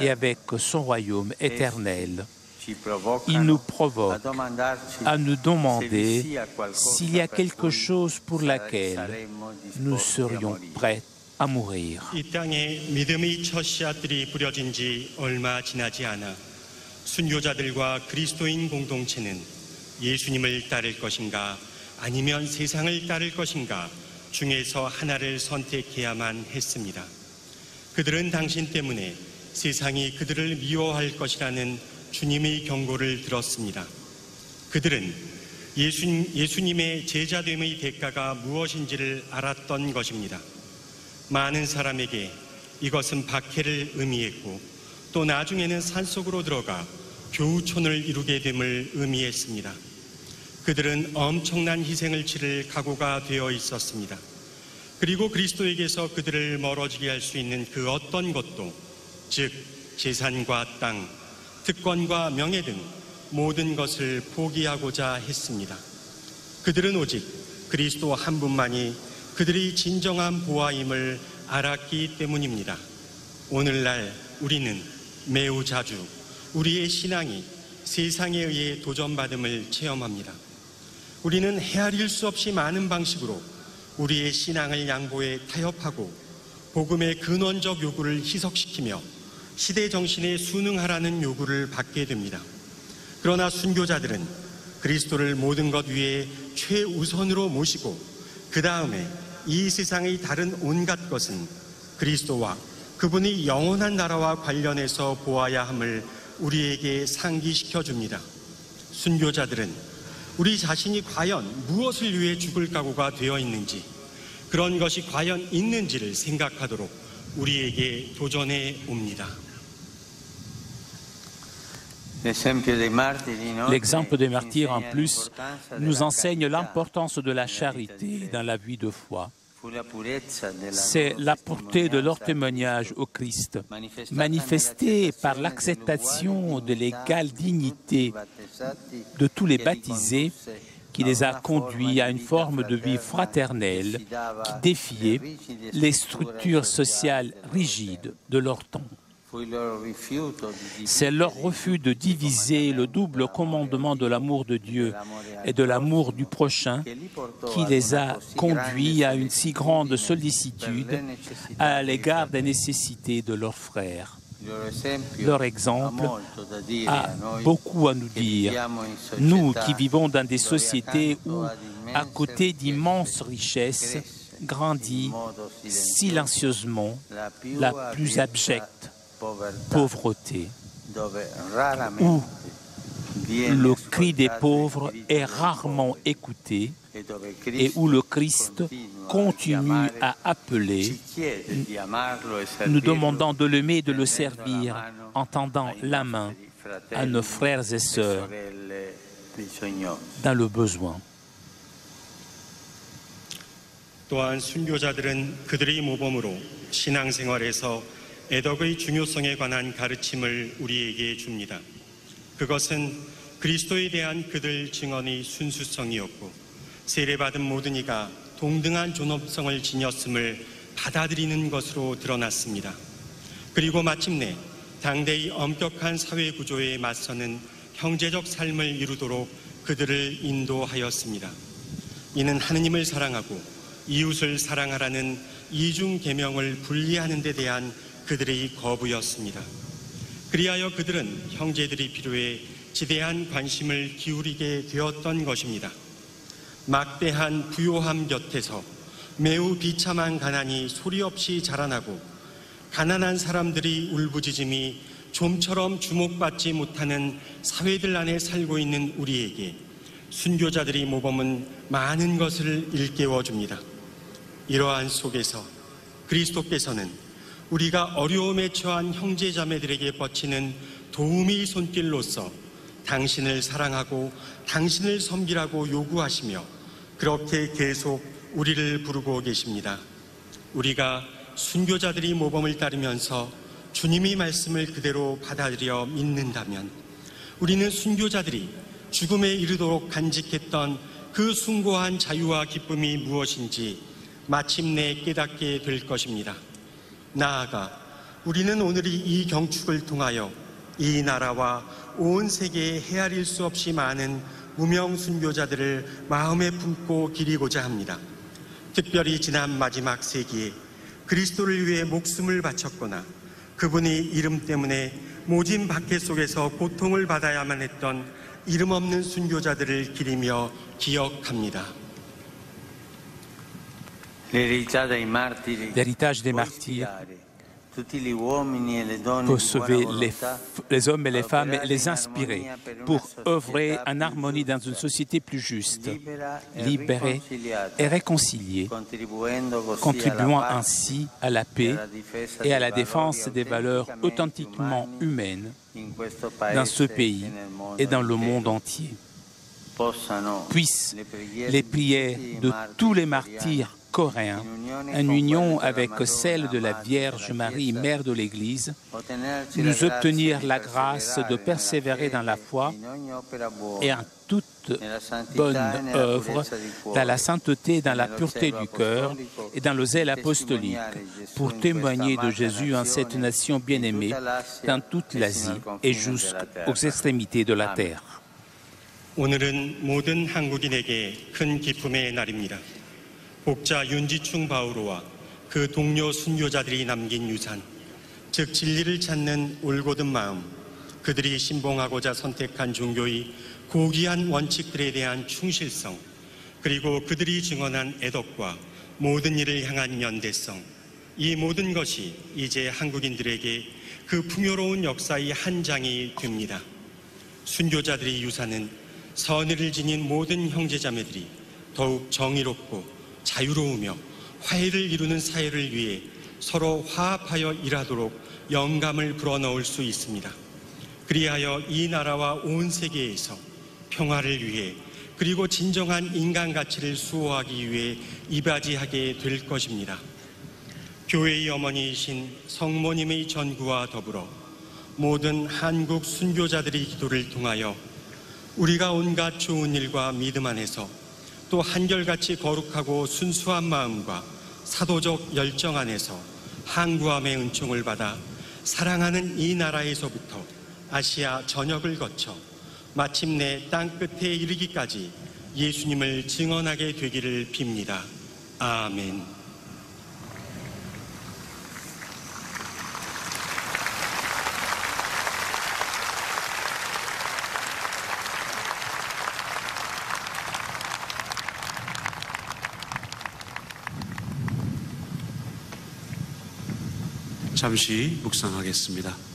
et avec son royaume éternel. Il nous provoque à nous demander s'il y a quelque chose pour laquelle nous serions prêts à mourir. 순교자들과 그리스도인 공동체는 예수님을 따를 것인가 아니면 세상을 따를 것인가 중에서 하나를 선택해야만 했습니다. 그들은 당신 때문에 세상이 그들을 미워할 것이라는 주님의 경고를 들었습니다. 그들은 예수님의 제자됨의 대가가 무엇인지를 알았던 것입니다. 많은 사람에게 이것은 박해를 의미했고 또 나중에는 산속으로 들어가 교우촌을 이루게 됨을 의미했습니다. 그들은 엄청난 희생을 치를 각오가 되어 있었습니다. 그리고 그리스도에게서 그들을 멀어지게 할 수 있는 그 어떤 것도, 즉 재산과 땅, 특권과 명예 등 모든 것을 포기하고자 했습니다. 그들은 오직 그리스도 한 분만이 그들의 진정한 보아임을 알았기 때문입니다. 오늘날 우리는 매우 자주 우리의 신앙이 세상에 의해 도전받음을 체험합니다. 우리는 헤아릴 수 없이 많은 방식으로 우리의 신앙을 양보해 타협하고 복음의 근원적 요구를 희석시키며 시대 정신에 순응하라는 요구를 받게 됩니다. 그러나 순교자들은 그리스도를 모든 것 위에 최우선으로 모시고 그 다음에 이 세상의 다른 온갖 것은 그리스도와 그분이 영원한 나라와 관련해서 보아야 함을 우리에게 상기시켜 줍니다. 순교자들은 우리 자신이 과연 무엇을 위해 죽을 각오가 되어 있는지, 그런 것이 과연 있는지를 생각하도록 우리에게 도전해 옵니다. L'exemple des martyrs, en plus, nous enseigne l'importance de la charité dans la vie de foi. C'est la pureté de leur témoignage au Christ, manifestée par l'acceptation de l'égale dignité de tous les baptisés, qui les a conduits à une forme de vie fraternelle qui défiait les structures sociales rigides de leur temps. C'est leur refus de diviser le double commandement de l'amour de Dieu et de l'amour du prochain qui les a conduits à une si grande sollicitude à l'égard des nécessités de leurs frères. Leur exemple a beaucoup à nous dire, nous qui vivons dans des sociétés où, à côté d'immenses richesses, grandit silencieusement la plus abjecte pauvreté, où le cri des pauvres est rarement écouté et où le Christ continue à appeler, nous demandant de l'aimer et de le servir en tendant la main à nos frères et sœurs dans le besoin. 또한 순교자들은 그들의 모범으로 신앙생활에서 애덕의 중요성에 관한 가르침을 우리에게 줍니다. 그것은 그리스도에 대한 그들 증언의 순수성이었고 세례받은 모든 이가 동등한 존엄성을 지녔음을 받아들이는 것으로 드러났습니다. 그리고 마침내 당대의 엄격한 사회 구조에 맞서는 형제적 삶을 이루도록 그들을 인도하였습니다. 이는 하느님을 사랑하고 이웃을 사랑하라는 이중 계명을 분리하는 데 대한 그들의 거부였습니다. 그리하여 그들은 형제들이 필요해 지대한 관심을 기울이게 되었던 것입니다. 막대한 부요함 곁에서 매우 비참한 가난이 소리 없이 자라나고 가난한 사람들이 울부짖음이 좀처럼 주목받지 못하는 사회들 안에 살고 있는 우리에게 순교자들의 모범은 많은 것을 일깨워줍니다. 이러한 속에서 그리스도께서는 우리가 어려움에 처한 형제자매들에게 뻗치는 도움의 손길로서 당신을 사랑하고 당신을 섬기라고 요구하시며 그렇게 계속 우리를 부르고 계십니다. 우리가 순교자들이 모범을 따르면서 주님의 말씀을 그대로 받아들여 믿는다면 우리는 순교자들이 죽음에 이르도록 간직했던 그 숭고한 자유와 기쁨이 무엇인지 마침내 깨닫게 될 것입니다. 나아가 우리는 오늘 이 경축을 통하여 이 나라와 온 세계에 헤아릴 수 없이 많은 무명 순교자들을 마음에 품고 기리고자 합니다. 특별히 지난 마지막 세기에 그리스도를 위해 목숨을 바쳤거나 그분의 이름 때문에 모진 박해 속에서 고통을 받아야만 했던 이름 없는 순교자들을 기리며 기억합니다. L'héritage des martyrs pour sauver les hommes et les femmes et les inspirer pour œuvrer en harmonie dans une société plus juste, libérée et réconciliée, contribuant ainsi à la paix et à la défense des valeurs authentiquement humaines dans ce pays et dans le monde entier. Puissent les prières de tous les martyrs coréens, en union avec celle de la Vierge Marie, Mère de l'Église, nous obtenir la grâce de persévérer dans la foi et en toute bonne œuvre, dans la sainteté, dans la pureté du cœur et dans le zèle apostolique, pour témoigner de Jésus en cette nation bien-aimée, dans toute l'Asie et jusqu'aux extrémités de la terre. 오늘은 모든 한국인에게 큰 기쁨의 날입니다. 복자 윤지충 바오로와 그 동료 순교자들이 남긴 유산, 즉 진리를 찾는 올곧은 마음, 그들이 신봉하고자 선택한 종교의 고귀한 원칙들에 대한 충실성, 그리고 그들이 증언한 애덕과 모든 일을 향한 연대성, 이 모든 것이 이제 한국인들에게 그 풍요로운 역사의 한 장이 됩니다. 순교자들의 유산은 선의를 지닌 모든 형제자매들이 더욱 정의롭고 자유로우며 화해를 이루는 사회를 위해 서로 화합하여 일하도록 영감을 불어넣을 수 있습니다. 그리하여 이 나라와 온 세계에서 평화를 위해 그리고 진정한 인간 가치를 수호하기 위해 이바지하게 될 것입니다. 교회의 어머니이신 성모님의 전구와 더불어 모든 한국 순교자들의 기도를 통하여 우리가 온갖 좋은 일과 믿음 안에서 또 한결같이 거룩하고 순수한 마음과 사도적 열정 안에서 항구함의 은총을 받아 사랑하는 이 나라에서부터 아시아 전역을 거쳐 마침내 땅끝에 이르기까지 예수님을 증언하게 되기를 빕니다. 아멘. 잠시 묵상하겠습니다.